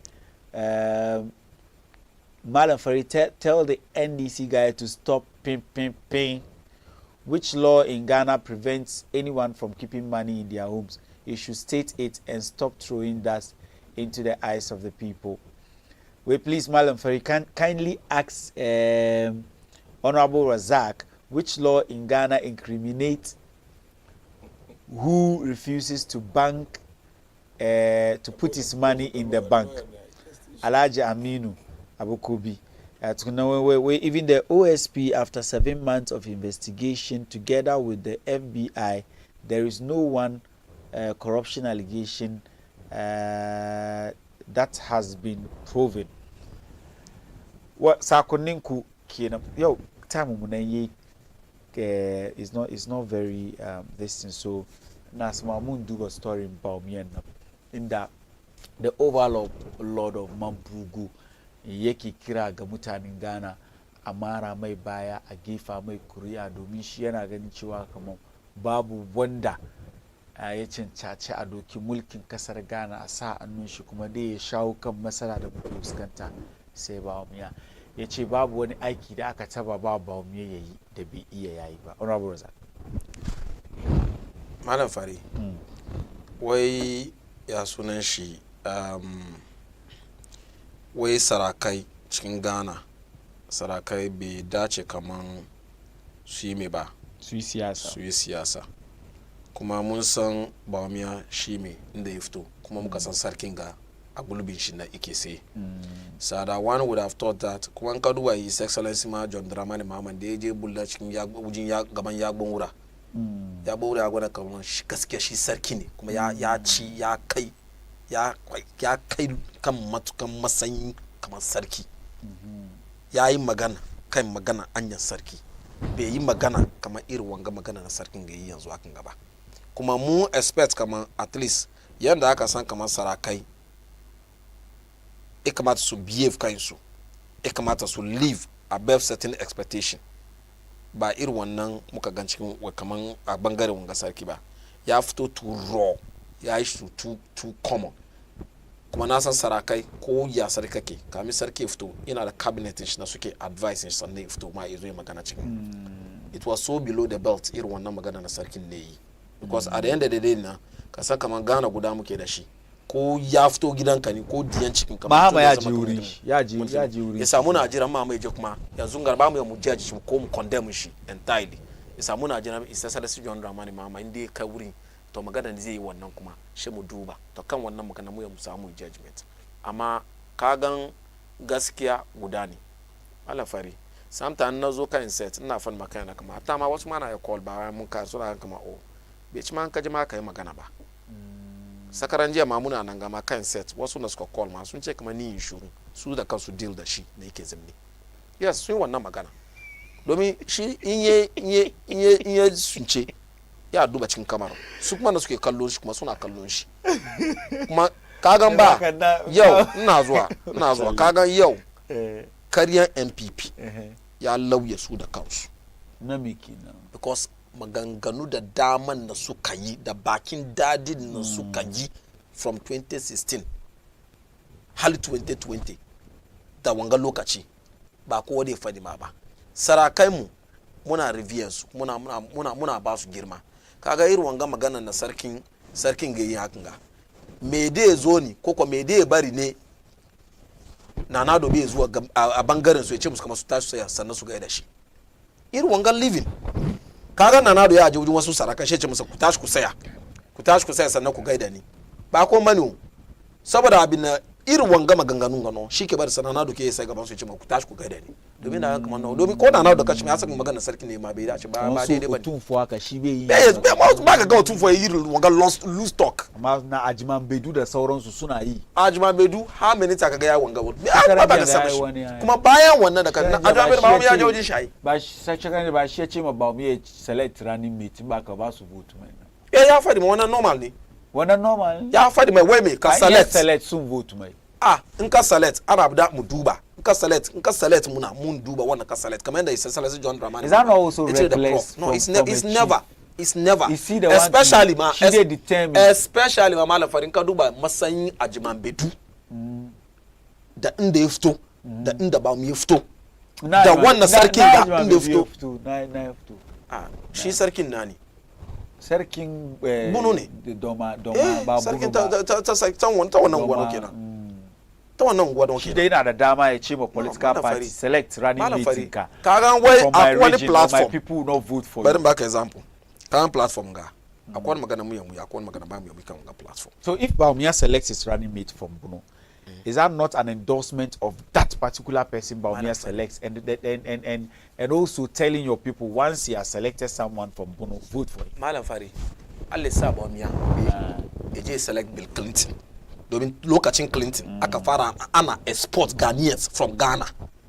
Speaker 6: Fary, tell the NDC guy to stop paying. Which law in Ghana prevents anyone from keeping money in their homes? You should state it and stop throwing dust into the eyes of the people. Please, Mallam Fary, kindly ask Honorable Razak which law in Ghana incriminates who refuses to bank to put his money in the bank. Alhaji Aminu Abukubi. Even the OSP, after 7 months of investigation together with the FBI, there is no one corruption allegation that has been proven. What Sakoninku kina yo time munaye is not very this thing. So Nasmamun do a story in Baumien in that the overlord of Mampugu yake kira ga mutanen Ghana a mara mai baya a gefa mai kuri'a domin shi yana ganin cewa kamar babu wanda ya cancanci a doki mulkin kasar Ghana a sa annun shi kuma dai ya shawo kan matsala da muke fuskanta sai Bawumia ya ce babu wani aiki da aka taba ba Bawumia ya yi da bai iya yayi ba. Honorable Razak.
Speaker 9: Mallam Fary wai ya sunan shi wai sarakai cikin Ghana sarakai bai dace kaman su yi mai ba
Speaker 6: su yi
Speaker 9: siyasa kuma mun san Bawumia shi mai inda ya fito kuma muka san sarkin ga a gulbin shi na ike sai sada one would have thought that kuma ka duba his excellency ma John Dramani Mahama da ya je bulla cikin gaban yagbon wura ya bura ya gwada kamar shi gaskiya shi sarki ne kuma ya ci ya kai kan matukan matsayin kamar sarki ya yi magana kan magana anyan sarki
Speaker 7: bai yi magana kamar irin wanga magana na sarkin ga yi yanzu akan gaba kuma mu expect kamar at least yanda aka san kamar sarakai ya kamata su behave kansu ya kamata su live above certain expectation ba irin wannan muka gan cikin kamar a bangaren wanga sarki ba ya fito too raw ya yi shi too common kuma na san sarakai ko ya sarki kake kamin sarki fito yana da cabinet shi na suke advice shi sannan fito ma ya zo magana cikin it was so below the belt irin wannan magana na sarkin ne yi because at the end of the day na ka san kamar Ghana guda muke da shi ko ya fito gidanka ne ko diyan cikin kamar
Speaker 6: Mahama ya ji wuri ya ji wuri
Speaker 7: ya samu Najeriya Mahama ya je kuma yanzu garba mu judge shi ko mu condemn shi entirely ya samu Najeriya isa Salisu John Dramani Mahama inda ka wuri to magana da zai yi wannan kuma shi mu duba to kan wannan magana mu ya mu samu judgment amma ka gan gaskiya guda ne Mallam Fary sometimes na zo kan set ina fan maka na kama ta ma wasu ma na ya call ba mun ka suna kama o bai ci ma ka ji ma kai magana ba sakaran jiya ma muna nan gama kan set wasu na suka call ma sun ce kamar ni yin shuru su da kansu deal da shi da yake zimni yes sun yi wannan magana domin shi in ye sunce ya duba cikin kamar su kuma da suke kallon shi kuma suna kallon shi kuma kagan ba yau ina zuwa kagan yau karyan MPP ya lauye su da kansu
Speaker 6: na miki na
Speaker 7: because maganganu da daman na suka yi da bakin dadin na suka yi from 2016 hal 2020 da wanga lokaci ba kowa da ya fadi ma ba sarakai mu muna reviews muna ba su girma kaga irin wanga magana na sarkin ga yi hakan ga me dai zo ni ko me dai bari ne na dobe zuwa a bangaren su ya ce musu kamar su tashi saya sannan su gaida shi irin wangan living kaga na ya je wajen wasu sarakan shi ce musu ku tashi ku saya sannan ku gaida ni ba ko mani saboda abin na irin wanga maganganun gano shi ke bari sanana do ke sai gaban su ce ku tashi ku gaida ni domin na kamar nawa domin ko na da kashi ya saka magana sarki ne ma bai dace ba daidai ba
Speaker 6: tun fuwa ka shi bai yi
Speaker 7: ba ga gawa tun fuwa yi wanga loose talk
Speaker 6: amma na ajiman bedu da sauransu suna yi
Speaker 7: ajiman bedu ha minute kaga ya wanga ba da sama kuma bayan wannan da kan ajiman bedu ba mu ya je wajen shi
Speaker 6: ba sai ba shi ya ce ma ba mu ya select running mate ba ka ba su vote mai
Speaker 7: ya fadi ma wannan normal ne
Speaker 6: wannan normal
Speaker 7: ya fadi mai wai mai ka
Speaker 6: select sun vote mai
Speaker 7: in ka select ana da mu duba in ka select mun duba wannan ka select kamar yadda isa Salisu John Dramani
Speaker 6: is that not also reckless
Speaker 7: no it's never especially ma Mallam Fary ka duba masanyin ajiman bedu da inda ya fito da inda ba mu ya fito da wannan sarkin da inda ya fito shi sarkin nani
Speaker 6: sarkin
Speaker 7: bunu ne
Speaker 6: doma ba
Speaker 7: sarkin ta wannan gwano kenan ta wannan gwano kenan
Speaker 6: shi dai yana da dama ya ce ma political party select running meeting ka
Speaker 7: kagan wai akwai wani platform
Speaker 6: my people no vote for
Speaker 7: bari baka example kagan platform ga akwai magana mu yamu akwai magana ba mu yamu kan ga platform
Speaker 6: so if Baumia selects his running mate from Bono is that not an endorsement of that particular person Baumia selects and also telling your people once he has selected someone from Bono vote for him
Speaker 7: Mallam Fary Allah sa Baumia ya je select Bill Clinton domin lokacin Clinton aka fara ana export Ghanaians from Ghana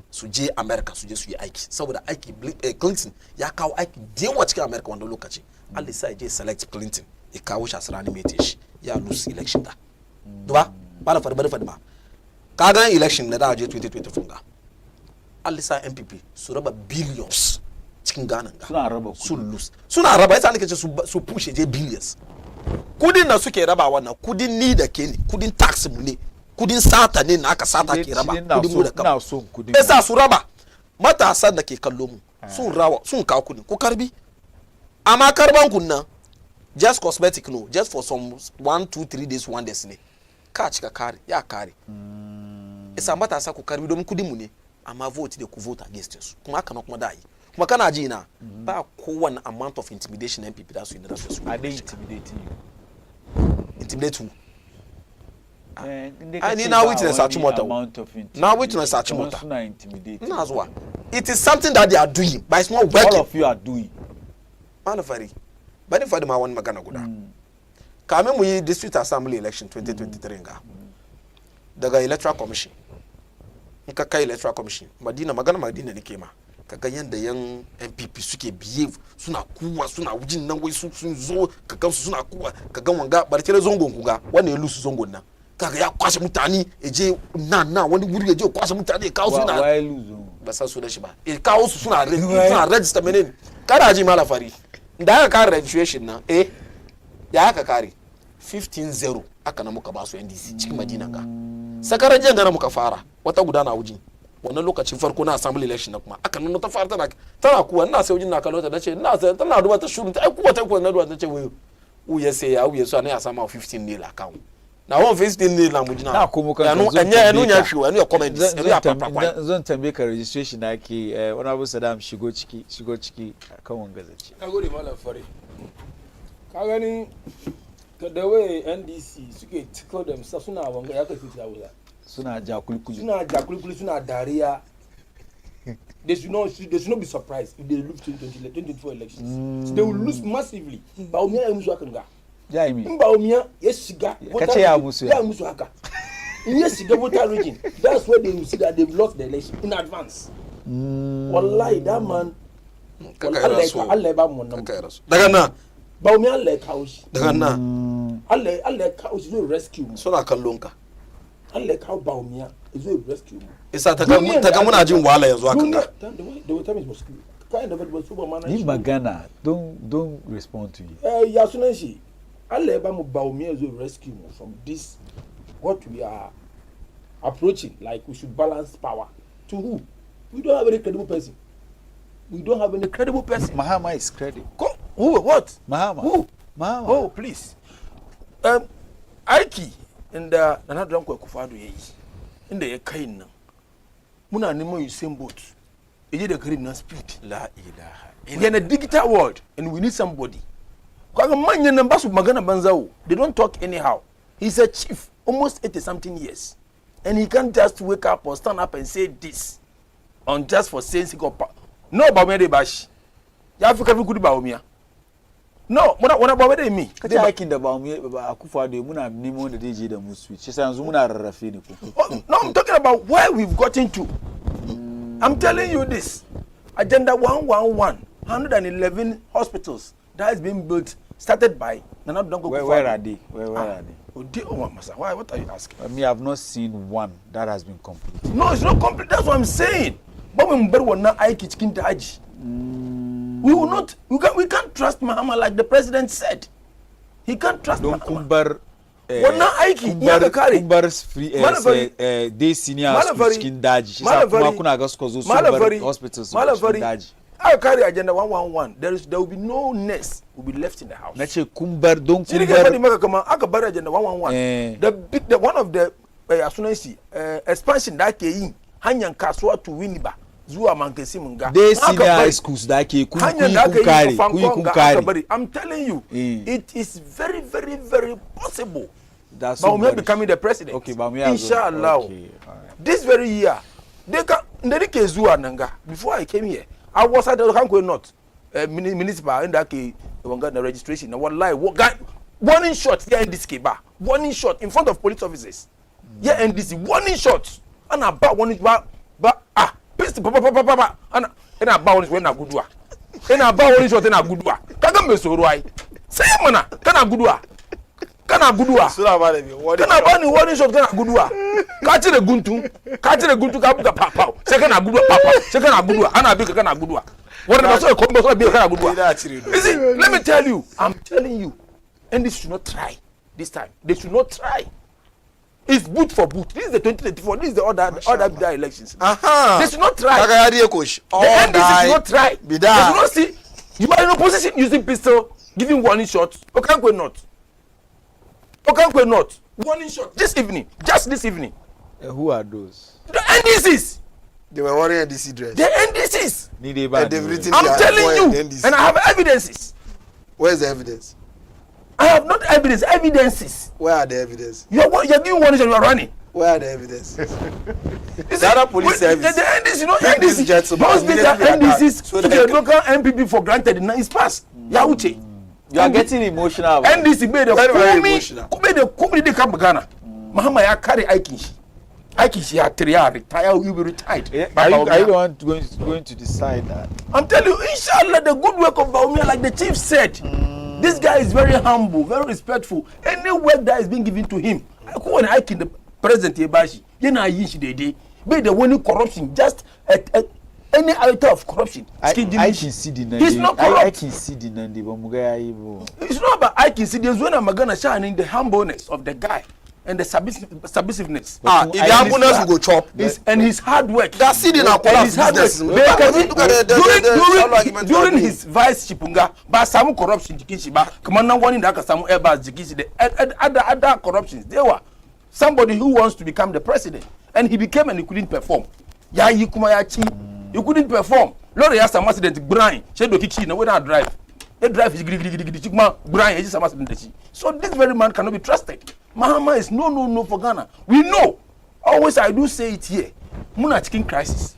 Speaker 7: su je America su je su yi aiki saboda aiki Clinton ya kawo aiki da yawa cikin America wanda lokaci Allah sa ya je select Clinton ya kawo shi asirani mate shi ya lose election da duba Mallam Fary bari fadi ma kaga election na da je 2024 ga Allah sa MPP su raba billions cikin Ghana ga suna raba yasa nake ce su push je billions kudin da suke raba wannan kudin ni da ke ne kudin tax mu ne kudin sata ne na aka sata ke raba kudin mu da kama yasa su raba matasan da ke kallo mu sun kawo kudin ku karbi amma karban kun nan just cosmetic no just for some 1 2 3 days 1 days ne ka cika kare ya kare yasa matasa ku karbi domin kudin mu ne amma vote da ku vote against su kuma haka na kuma da yi kuma kana ji na ba kowane amount of intimidation MPP da su yi da su
Speaker 6: are they intimidating you
Speaker 7: intimidate ni na witness a chimota na witness a chimota na zuwa it is something that they are doing but it's not working
Speaker 6: all of you are doing
Speaker 7: Mallam Fary bani fadi ma wani magana guda kamin mu yi district assembly election 2023 ga daga electoral commission in ka kai electoral commission madina nake ma
Speaker 9: kaga yanda yan MPP suke behave suna kuwa suna wujin nan wai sun zo kaga su suna kuwa kaga wanga barkire zongon kuga wanda ya lusu zongon nan kaga ya kwashe mutane eje na wani guri ya je kwashe mutane kawo su na ba sa su da shi ba kawo su suna register menene kada ji Mallam Fary da aka kare registration na ya aka kare 15-0 aka na muka ba su NDC cikin Madina ga sakarar jan gana muka fara wata guda na wujin wannan lokacin farko na assembly election na kuma aka nuna ta fara tana kuwa ina sai wujin na kalota nace ina sai tana duba ta shuru ta kuwa ta kuwa na duba tace wai uye sai ya uye so ne ya sama 15 naira account na won 15 naira mujina na ko muka anu nya shi anu ya comment anu ya papa
Speaker 6: zan tambaye ka registration na ke honorable Saddam shigo ciki kan wanga zace
Speaker 9: kagode Mallam Fary ka gani the way NDC suke tickle themselves suna wanga ya kai fita wuya
Speaker 6: suna jakulkuli
Speaker 9: suna dariya they should not be surprised if they lose 2024 elections. They will lose massively. Baumia ya musu akanga.
Speaker 6: Ya imi.
Speaker 9: Baumia yesiga.
Speaker 6: Kache ya musu ya.
Speaker 9: Ya musu aka. Yesiga voter region. That's where they will see that they've lost the election in advance. Wallahi that man. Allah ba mu nan. Daga na. Baumia Allah kaushi. Daga na. Allah kaushi zo rescue. Suna kallon ka. Allah kawo Baumia zo rescue. Isa ta ga muna jin wahala yanzu akan ga.
Speaker 6: Ni magana don't respond to you.
Speaker 9: Ya sunan shi Allah ba mu Baumia zo rescue mu from this what we are approaching, like we should balance power. To who? We don't have any credible person.
Speaker 6: Mahama is credible.
Speaker 9: Who? What?
Speaker 6: Mahama.
Speaker 9: Who?
Speaker 6: Mahama.
Speaker 9: Oh, please. Aiki inda na dan kwa kufado yayi. Inda ya kai nan. Muna neman Usain Bolt. Eje da green na speed. La ilaha. We are in a digital world and we need somebody. Kaga manyan nan ba su magana banzawo. They don't talk anyhow. He's a chief, almost 80 something years. And he can't just wake up or stand up and say this on just for saying he got power. No, Baumia de bash. Ya Africa we could Baumia. No, muna Baumia de mi.
Speaker 6: Kace aikin da Baumia Akufo-Addo muna nemo da DJ da mu switch. Sai yanzu muna rarrafe ne ko.
Speaker 9: No, I'm talking about where we've gotten to. I'm telling you this. Agenda 111, 111 hospitals that has been built, started by Nana Dongo.
Speaker 6: Where are they? Where are they?
Speaker 9: Why? What are you asking?
Speaker 6: Me, I have not seen one that has been complete.
Speaker 9: No, it's not complete. That's what I'm saying. But when we will not. We can't trust Mahama like the president said. He can't trust Mahama.
Speaker 6: Kumbar's free day senior cikin daji. Shi sa kuma kuna ga suka zo su bar hospitals cikin daji.
Speaker 9: I carry agenda 111. There will be no nurse will be left in the house.
Speaker 6: Nace Kumbar don Kumbar.
Speaker 9: Aka bar agenda 111. The one of the asunansi expansion da ke yi hanyar kasuwa to Winneba zuwa Mankesi Munga.
Speaker 6: Day senior schools da ke kun kare.
Speaker 9: I'm telling you, it is very, very, very possible. Baumia becoming the president.
Speaker 6: Okay, Baumia.
Speaker 9: Inshallah. Okay, this very year, they can Zua Nanga. Before I came here, I was at the Hanko North municipal in that case. The registration. Now, what lie? Warning shot here in this Keba. Warning shot in front of police officers. Yeah, and this warning shot. And about warning, pistol, and about warning when I good wa. And about warning shot in a good wa. Kagame so right. Say mana, kana good kana gudua kana bani warning shot kana gudua kachire guntu kabuka papa second agudua papa second agudua ana bika kana gudua what na so kombo so be kana gudua see let me tell you, I'm telling you, and this should not try this time. They should not try. It's boot for boot. This is the 2024. This is the other elections. They should not try. The NDC should not try. They should not see you are in opposition using pistol giving warning shots. Okay, go not. Warning shot this evening, just this evening.
Speaker 6: Who are those?
Speaker 9: The NDCs.
Speaker 7: They were wearing NDC dress.
Speaker 9: The NDCs.
Speaker 7: I'm
Speaker 9: telling you, and I have evidences.
Speaker 7: Where's the evidence?
Speaker 9: I have not evidence. Evidences.
Speaker 7: Where are the evidence?
Speaker 9: You're giving warning shot. You are running.
Speaker 7: Where are the evidence?
Speaker 9: The other police service. The NDC, no NDC.
Speaker 7: Those
Speaker 9: NDCs. So the local MPP for granted. It's passed. Yauche.
Speaker 6: You are getting emotional.
Speaker 9: NDC made the very emotional. Made the Ghana. Mahama ya carry aikin. I can see a 3 year retire, you will be retired.
Speaker 6: Are you the one going to decide that?
Speaker 9: I'm telling you, inshallah, the good work of Baumia, like the chief said, this guy is very humble, very respectful. Any work that is being given to him, I go and I can the president Yebashi, you know, I day, be the winning corruption, just any item of corruption.
Speaker 6: I can see the Nandi.
Speaker 9: He's not corrupt.
Speaker 6: I can see the Nandi.
Speaker 9: It's not about I can see. There's when I'm gonna shine in the humbleness of the guy and the submissiveness.
Speaker 10: If the humbleness will go chop,
Speaker 9: and his hard work.
Speaker 10: That's sitting in collapse business.
Speaker 9: During his vice chipunga, but some corruption jikishiba. Commander one in that some airbus jikishi. The other corruptions there were somebody who wants to become the president, and he became and he couldn't perform. Ya yikumayachi. You couldn't perform. Lord, has some accident. Brian, she do kitchen. No, we don't drive. They drive is Brian, he is some accident. So this very man cannot be trusted. Mahama is no for Ghana. We know. Always I do say it here. Muna chicken crisis.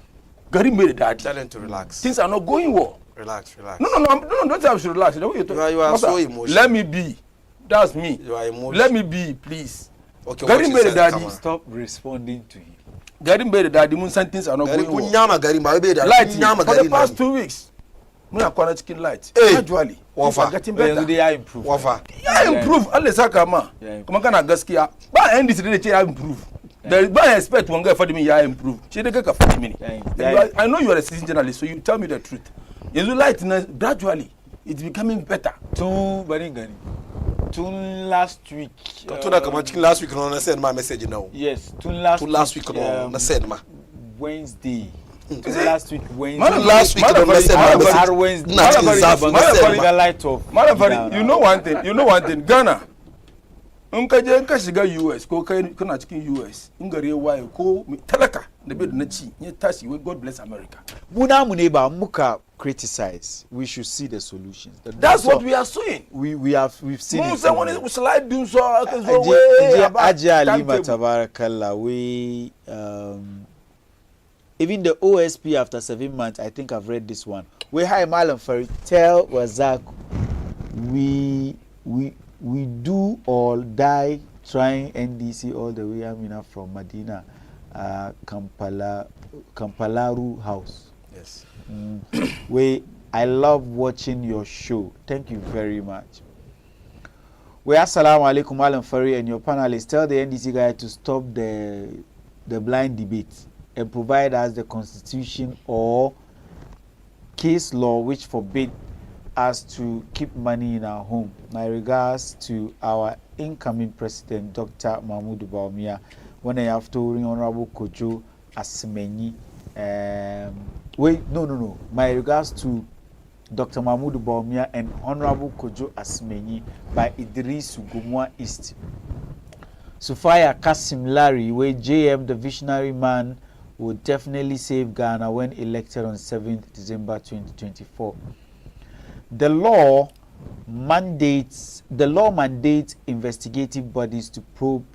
Speaker 9: Gary made it that.
Speaker 10: Tell him to relax.
Speaker 9: Things are not going well.
Speaker 10: Relax.
Speaker 9: No, don't tell me to relax.
Speaker 10: You are so emotional.
Speaker 9: Let me be. That's me.
Speaker 10: You are emotional.
Speaker 9: Let me be, please.
Speaker 10: Okay,
Speaker 9: Gary made it that.
Speaker 6: Stop responding to him.
Speaker 9: Gary made that the moon things are not going well.
Speaker 10: Light
Speaker 9: for the past 2 weeks. We are calling chicken light. Gradually. Getting better.
Speaker 6: They are improved.
Speaker 9: Yeah, improve. Alle saka ma. Come on, gaskiya. Ba end this day they improve. The ba expect one guy for me ya improve. She dey get for me. I know you are a seasoned journalist, so you tell me the truth. You light gradually. It's becoming better.
Speaker 6: Tun baringani. Tun last week.
Speaker 10: Last week, I send my message now.
Speaker 6: Yes,
Speaker 10: last week, I send my
Speaker 6: Wednesday. Last week Wednesday.
Speaker 10: Last week, I
Speaker 6: Wednesday.
Speaker 9: Mallam Fary, you know one thing. Ghana. Nka shiga US ko kai kana cikin US ngare waye ko talaka da bai da na ci ya tashi we God bless America.
Speaker 6: Muna mu ne ba muka criticize. We should see the solutions.
Speaker 9: That's what we are saying.
Speaker 6: We've seen it.
Speaker 9: Someone slide doom so
Speaker 6: Ajia Alima Tabarakallah. We even the OSP after 7 months, I think I've read this one. We hi Mallam Fary, tell Wazak we do or die trying NDC all the way. Amina from Medina, Kampalaru house.
Speaker 10: Yes.
Speaker 6: I love watching your show. Thank you very much. Assalamu alaikum Mallam Fary and your panelists. Tell the NDC guy to stop the blind debate and provide us the constitution or case law which forbid us to keep money in our home. My regards to our incoming president, Dr. Mahmoud Baumia. When I have to ring Honorable Kojo Asmenyi. No. My regards to Dr. Mahmoud Baumia and Honorable Kojo Asmenyi by Idris Ugumwa East. Sufaya Kasim Larry, where JM, the visionary man, will definitely save Ghana when elected on 7th December 2024. The law mandates investigative bodies to probe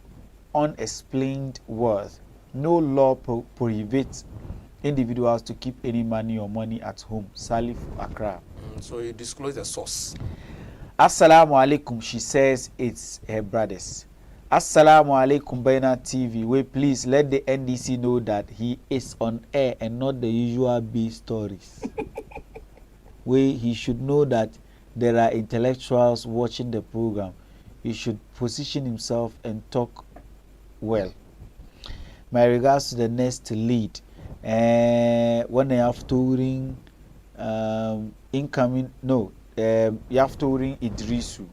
Speaker 6: unexplained wealth. No law prohibits individuals to keep any money or money at home. Salif Accra.
Speaker 10: So you disclose the source.
Speaker 6: Assalamu alaikum. She says it's her brothers. Assalamu alaikum Baina TV. Wait, please let the NDC know that he is on air and not the usual B stories. Where he should know that there are intellectuals watching the program. He should position himself and talk well. My regards to the next lead. When I have touring incoming, no, you have touring Idrisu.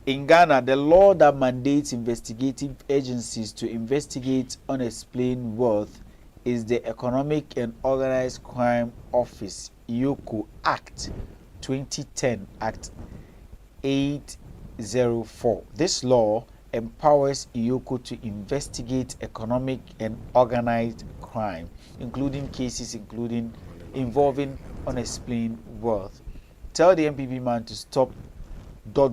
Speaker 6: In Ghana, the law that mandates investigative agencies to investigate unexplained wealth is the Economic and Organized Crime Office, IOCO Act 2010, Act 804. This law empowers IOCO to investigate economic and organized crime, including cases involving unexplained wealth. Tell the MPP man to stop ... The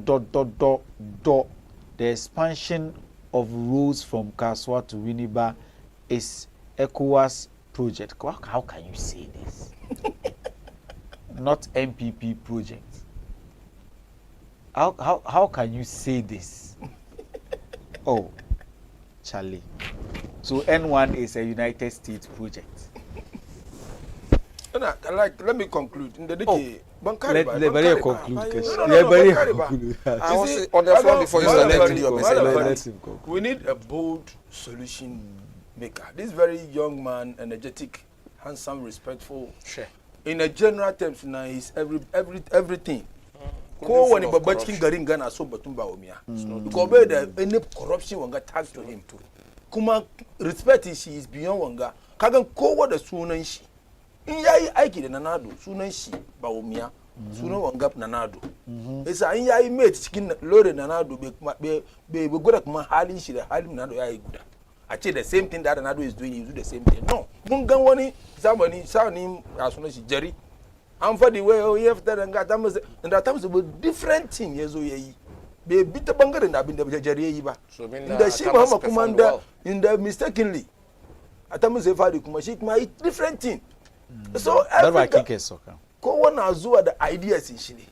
Speaker 6: expansion of roads from Kaswa to Winneba is ECOWAS project. How can you say this? Not MPP project. How can you say this? Oh, Charlie. So N1 is a United States project.
Speaker 9: Let me conclude. In the decade,
Speaker 6: Let me conclude.
Speaker 10: I was on the phone before you started your message.
Speaker 9: We need a bold solution maker. This very young man, energetic, handsome, respectful.
Speaker 10: Sure.
Speaker 9: In a general terms, now he's everything. Ko wani babba cikin garin Ghana so batun ba omiya. Because there any corruption wanga tagged to him too. Kuma respect shi is beyond wanga. Kagan kowa da sunan shi. In yayi aiki da nanado sunan shi ba omiya. Sunan wanga nanado. Isa in yayi mate cikin lore nanado be gwada kuma halin shi da halin nanado yayi guda. I say the same thing that nanado is doing, you do the same thing. No. Mun gan wani zamani sani a sunan shi Jerry. And for the way you have that and that times a different thing yezo yeyi. Be bit bangare na bin da Jerry yi ba. In the ship Hama commander in the mistakenly. Atamu se fadi kuma shi kuma different thing. So kowa na zuwa the ideas in shi ne.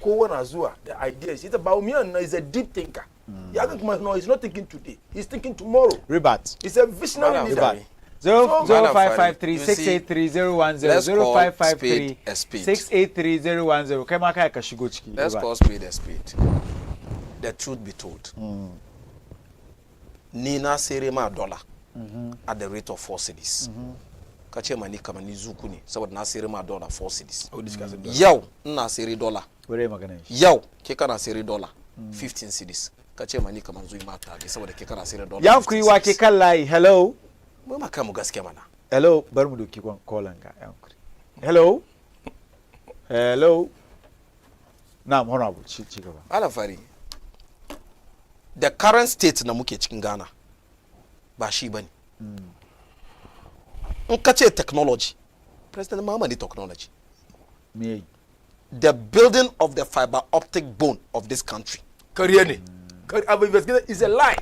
Speaker 9: Kowa na zuwa the ideas. It's about me and is a deep thinker. Yaga kuma no, he's not thinking today. He's thinking tomorrow.
Speaker 6: Ribat.
Speaker 9: He's a visionary leader.
Speaker 6: 0553-683-010 0553-683-010 Kama kaya ka shigo ciki.
Speaker 10: Let's call speed a speed. The truth be told. Nina serema dollar at the rate of 4 cedis. Kache mani kama ni zuku ni saboda na serema dollar 4 cedis. Yau na seri dollar.
Speaker 6: Where magana shi?
Speaker 10: Yau keka na seri dollar 15 cedis. Kache mani kama nzui mata saboda keka na seri dollar.
Speaker 6: Yan kuyi wa ke kallai. Hello.
Speaker 10: Mama kamu gaskiya mana.
Speaker 6: Hello, bar mu doki callan ka yankuri. Hello. Hello. Na'am, honorable ci gaba.
Speaker 10: Mallam Fary. The current state na muke cikin Ghana ba shi bane. In ka ce technology, President Mahama need technology.
Speaker 6: Me.
Speaker 10: The building of the fiber optic bone of this country.
Speaker 9: Kariani. It's a lie.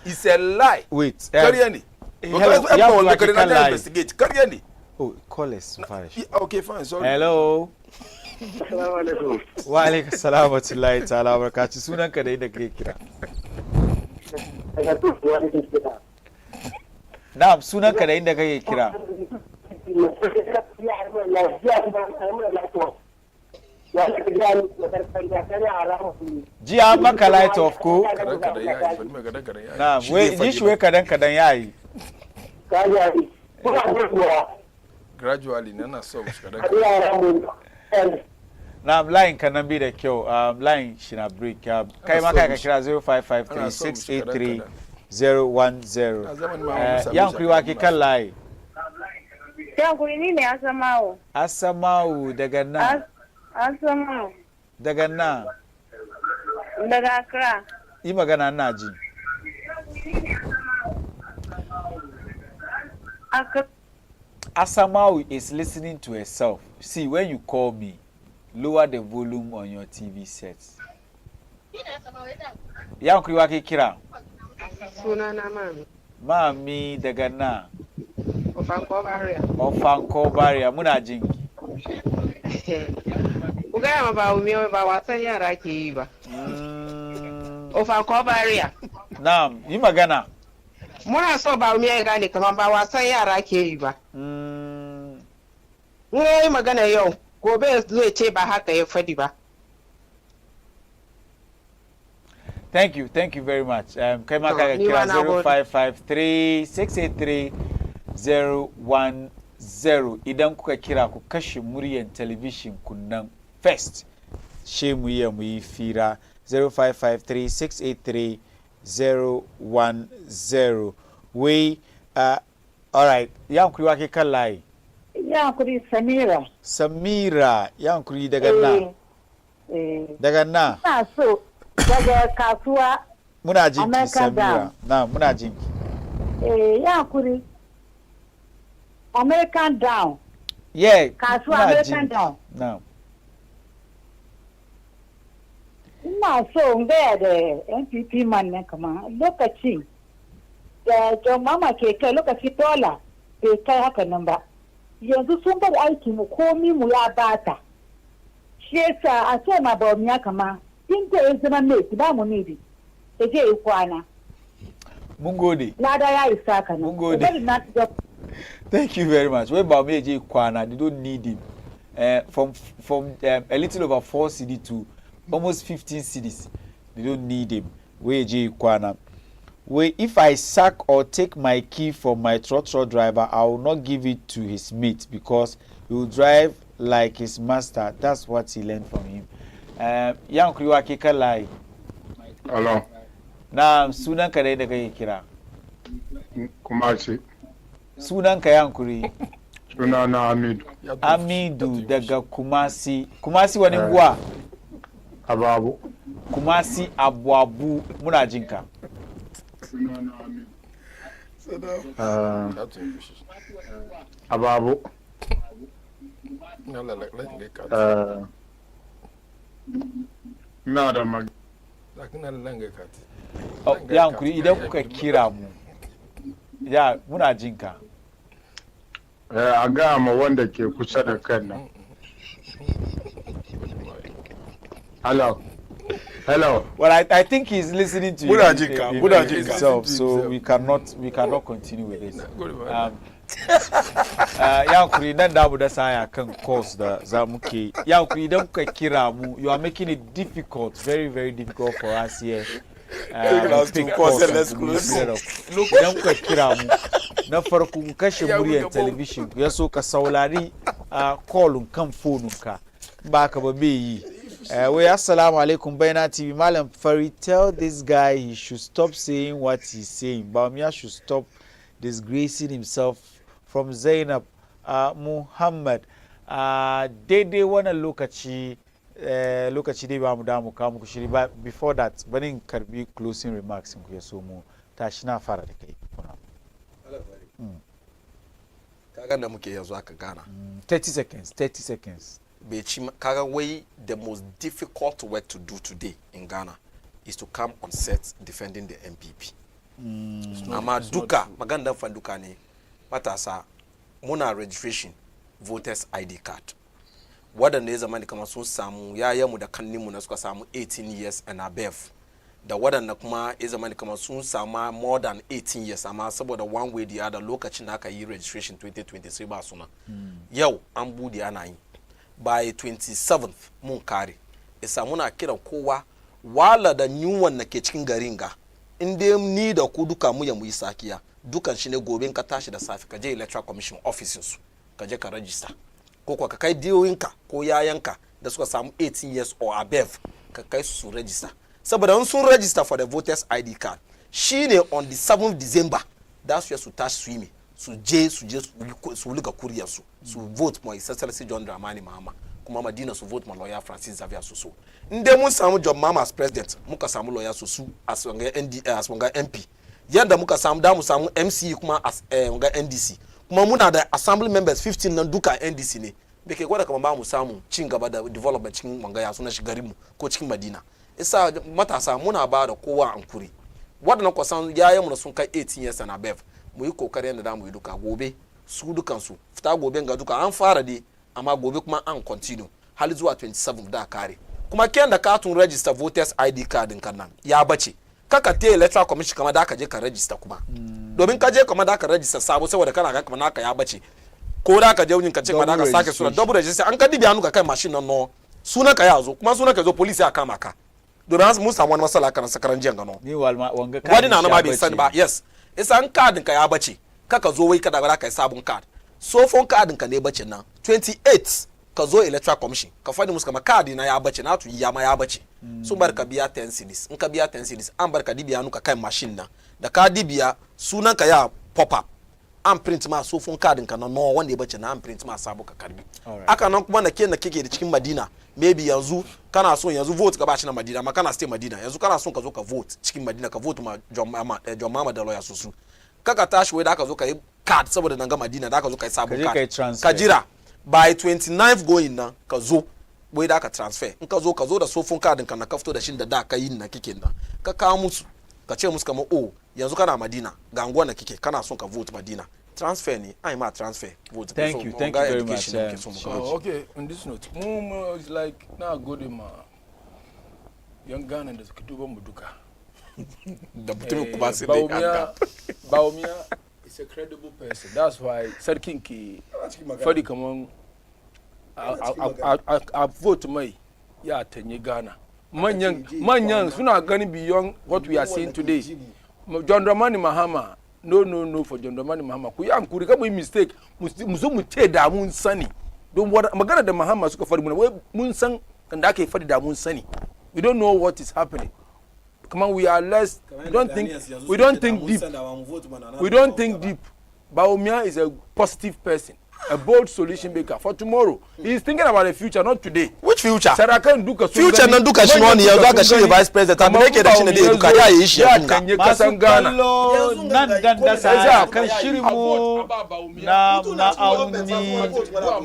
Speaker 9: It's a lie.
Speaker 6: Wait.
Speaker 9: Kariani.
Speaker 6: Hello.
Speaker 9: Investigate. Kariani.
Speaker 6: Oh, call us.
Speaker 9: Okay, fine. Sorry.
Speaker 6: Hello.
Speaker 11: Assalamu alaikum.
Speaker 6: Wa alaikum assalam wa rahmatullahi ta'ala wa barakatuh. Sunan ka da inda kake kira. Na'am, sunan ka da inda kake kira. Ji an maka light off ko? Na'am, ji shi wai kadan yayi.
Speaker 9: Gradually, nana so kadan. Na'am,
Speaker 6: line kan nan bi da kyau. Line shi na break. Kai ma kai ka kira 0553-683-010. Yan kuwa ke kan line.
Speaker 12: Yankuri ni ne Asamawo.
Speaker 6: Asamawo daga nan.
Speaker 12: Asamawo.
Speaker 6: Daga nan.
Speaker 12: Daga Accra.
Speaker 6: Yi magana na ji. Asamawo is listening to herself. See, when you call me, lower the volume on your TV sets. Yankuri wa ke kira?
Speaker 12: Sunana Mami.
Speaker 6: Mami daga nan.
Speaker 12: Ofanko Barrier.
Speaker 6: Muna jinki.
Speaker 12: Ku gaya ma ba umiyo ba wasan yara ke yi ba. Ofanko Barrier.
Speaker 6: Na'am, yi magana.
Speaker 12: Muna so ba umiyo ya gane kamar ba wasan yara ke yi ba. Mun yi magana yau, gobe zai ce ba haka ya fadi ba.
Speaker 6: Thank you very much. Kai ma ka kira 0553-683-010 idan kuka kira ku kashe muryan television kunnan first. She mu yi fira 0553-683-010. We all right. Yankuri wa ke kan layi.
Speaker 12: Yankuri
Speaker 6: Samira, Yankuri daga na. Daga na.
Speaker 12: Na so daga kasuwa.
Speaker 6: Muna jinki Samira. Na muna jinki.
Speaker 12: Yankuri. American down.
Speaker 6: Yeah.
Speaker 12: Kasuwa American down.
Speaker 6: Na.
Speaker 12: Ina so ngaya da NPP man ne kama lokaci da John Mama ke kai lokaci dola bai kai haka nan ba. Yanzu sun bar aiki mu komi mu ya bata. Shi yasa a ce ma ba mu ya kama in ko ya zama mai ba mu ne bi. Da je yi kwana.
Speaker 6: Mungode.
Speaker 12: Lada ya isaka no.
Speaker 6: Mungode. Thank you very much. Where Bameji Kwana, they don't need him. From a little over 4 CD to almost 15 CDs. They don't need him. Where J Kwana. Where if I sack or take my key from my trotro driver, I will not give it to his mate because he will drive like his master. That's what he learned from him. Young Kriwa Kika Lai.
Speaker 13: Hello.
Speaker 6: Na sunan ka dai daga kira.
Speaker 13: Kumasi.
Speaker 6: Sunan ka yankuri.
Speaker 13: Sunana Amidu.
Speaker 6: Amidu daga Kumasi. Kumasi wani nguwa?
Speaker 13: Ababu.
Speaker 6: Kumasi Abuabu muna jinka.
Speaker 13: Ababu. Na da mag.
Speaker 6: Oh, yankuri idan kuka kira mu. Ya muna jinka.
Speaker 13: A ga ma wanda ke kusa da kan nan. Hello.
Speaker 6: Well, I think he's listening to himself, so we cannot continue with this. Yankuri nan da mu da saya kan course da za mu ke. Yankuri idan kuka kira mu, you are making it difficult, very very difficult for us here. Idan kuka kira mu na farko ku kashe muryar television ya so ka saurari call kan phone ka ba ka ba bai yi. Well, assalamu alaikum Bayna TV. Mallam Fary, tell this guy he should stop saying what he's saying. Bawumia should stop disgracing himself from Zainab Muhammad. Daidai wannan lokaci dai ba mu damu kawo muku shiri ba. Before that, banin karbi closing remarks ku ya so mu tashi na fara da kai.
Speaker 10: Kaga da muke yanzu aka gana.
Speaker 6: 30 seconds.
Speaker 10: Kaga way the most difficult work to do today in Ghana is to come on set defending the MPP. Ama duka maganda fa duka ne matasa muna registration voters ID card. Wadanda ya zamani kama sun samu yayanmu da kanninmu na suka samu 18 years and above. Da wadanda kuma ya zamani kama sun samu more than 18 years amma saboda one way the other lokacin da aka yi registration 2023 ba suna. Yau an bude ana yi. By 27th mun kare isa muna kiran kowa wala da nyuwan na ke cikin garin ga inda ni da ku duka mu ya mu yi sakiya dukan shi ne gobe ka tashi da safi ka je electoral commission offices su ka je ka register ko ka kai diyoyinka ko yayanka da suka samu 18 years or above ka kai su register saboda sun register for the voters ID card shine on the 7th December that's where su tashi su yi su liga kuriyar su vote ma Excellency John Dramani Mahama kuma Madina su vote ma lawyer Francis Xavier Soso inde mun samu John Mahama as president muka samu lawyer Soso as wanga MP yanda muka samu da mu samu MC kuma as wanga NDC kuma muna da assembly members 15 nan duka NDC ne beke gwada kuma ba mu samu cin gaba da development cikin wanga ya suna shigarin mu ko cikin Madina isa matasa muna ba da kowa ankuri wadannan kwasan yayan mu sun kai 18 years and above mu yi kokarin da mu yi duka gobe su dukan su fita gobe ga duka an fara dai amma gobe kuma an continue hali zuwa 27 da kare kuma kiyan da katun register voters ID card din kan nan ya bace kaka te electoral commission kama da ka je ka register kuma domin ka je kuma da ka register sabo saboda kana ga kuma naka ya bace ko da ka je wurin ka ce kuma da ka sake suna double register an ka dibi hannu ka kai machine nan no suna ka yazo kuma suna ka zo police ya kama ka domin mun samu wani masala kan sakaran jiyan gano
Speaker 6: ni wanga
Speaker 10: wani na ma bai sani ba yes isa an card ka ya bace kaka zo wai kada bara kai sabon card so phone card ka ne bace nan 28 ka zo electoral commission ka fadi musu kama card na ya bace na tu ya ma ya bace sun bar ka biya 10 cedis in ka biya 10 cedis an bar ka dibiya nuka kai machine nan da ka dibiya sunan ka ya pop up an print ma so phone card ka na no wanda ya bace na an print ma sabo ka karbi aka nan kuma na kike da cikin Madina maybe yanzu kana so yanzu vote ka ba shi na Madina amma kana stay Madina yanzu kana so ka zo ka vote cikin Madina ka vote ma John Mama da lawyer Susu kaka tashi wai da aka zo ka yi card saboda nan ga Madina da aka zo ka yi sabon card ka jira by 29th going nan ka zo wai da aka transfer in ka zo da sofon card ka na kafto da shin da ka yi na kike nan ka kawo musu ka ce musu kamar oh yanzu kana Madina ga anguwa na kike kana son ka vote Madina transfer ni ai ma transfer vote
Speaker 6: thank you very much
Speaker 9: okay on this note is like na gode ma young Ghana da suka duba mu duka Baumia is a credible person. That's why Sarkinki Fadi Kamon I vote to me. Yeah, Tenye Ghana. Manyang, soon are going beyond what we are seeing today. John Dramani Mahama. No for John Dramani Mahama. Kuyam Kurika mistake. Musumu Teda Moon Sunny. Don't what Magana de Mahama Suka for Moon Sun and Ake Fadi da Moon Sunny. We don't know what is happening. Come on, we are less. We don't think deep. We don't think deep. Baumia is a positive person, a bold solution maker for tomorrow. He is thinking about the future, not today.
Speaker 10: Which future?
Speaker 9: Saraka Nduka.
Speaker 10: Future Nduka Shimoni, Yaga vice president. I'm making the China day. Dukaya ishi.
Speaker 6: Kasangana. Nandandasa kashirimu na auni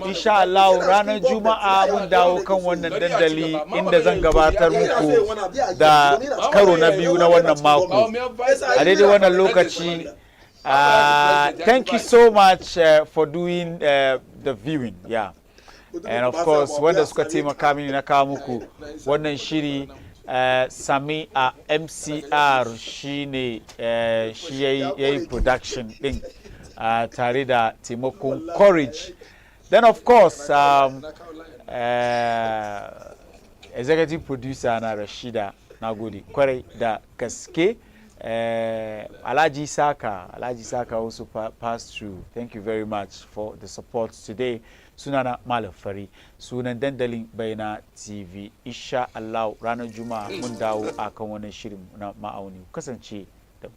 Speaker 6: inshallah ranar juma'a mun dawo kan wannan dandali inda zan gabatar muku da karo na biyu na wannan mako a daidai wannan lokaci. Thank you so much for doing the viewing, yeah. And of course, wanda suka taimaka mini na kawo muku wannan shiri Sami a MCR shine shi yayi production din tare da taimakon Courage. Then of course executive producer na Rashida nagode kwarai da gaske. Alaji Saka also passed through. Thank you very much for the support today. Sunana Mallam Fary, sunan dandalin Baina TV. Insha Allah ranar Juma'a mun dawo akan wannan shirin na ma'auni. Kasance da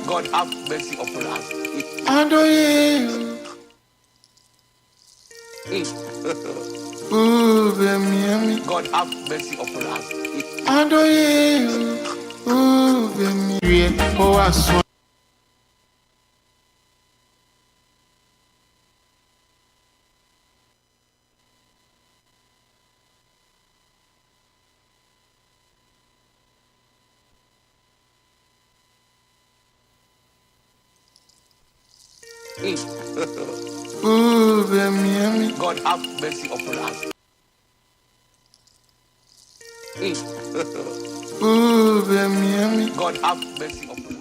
Speaker 5: God have mercy upon us. God have mercy upon us. God have mercy upon us. God have mercy upon us.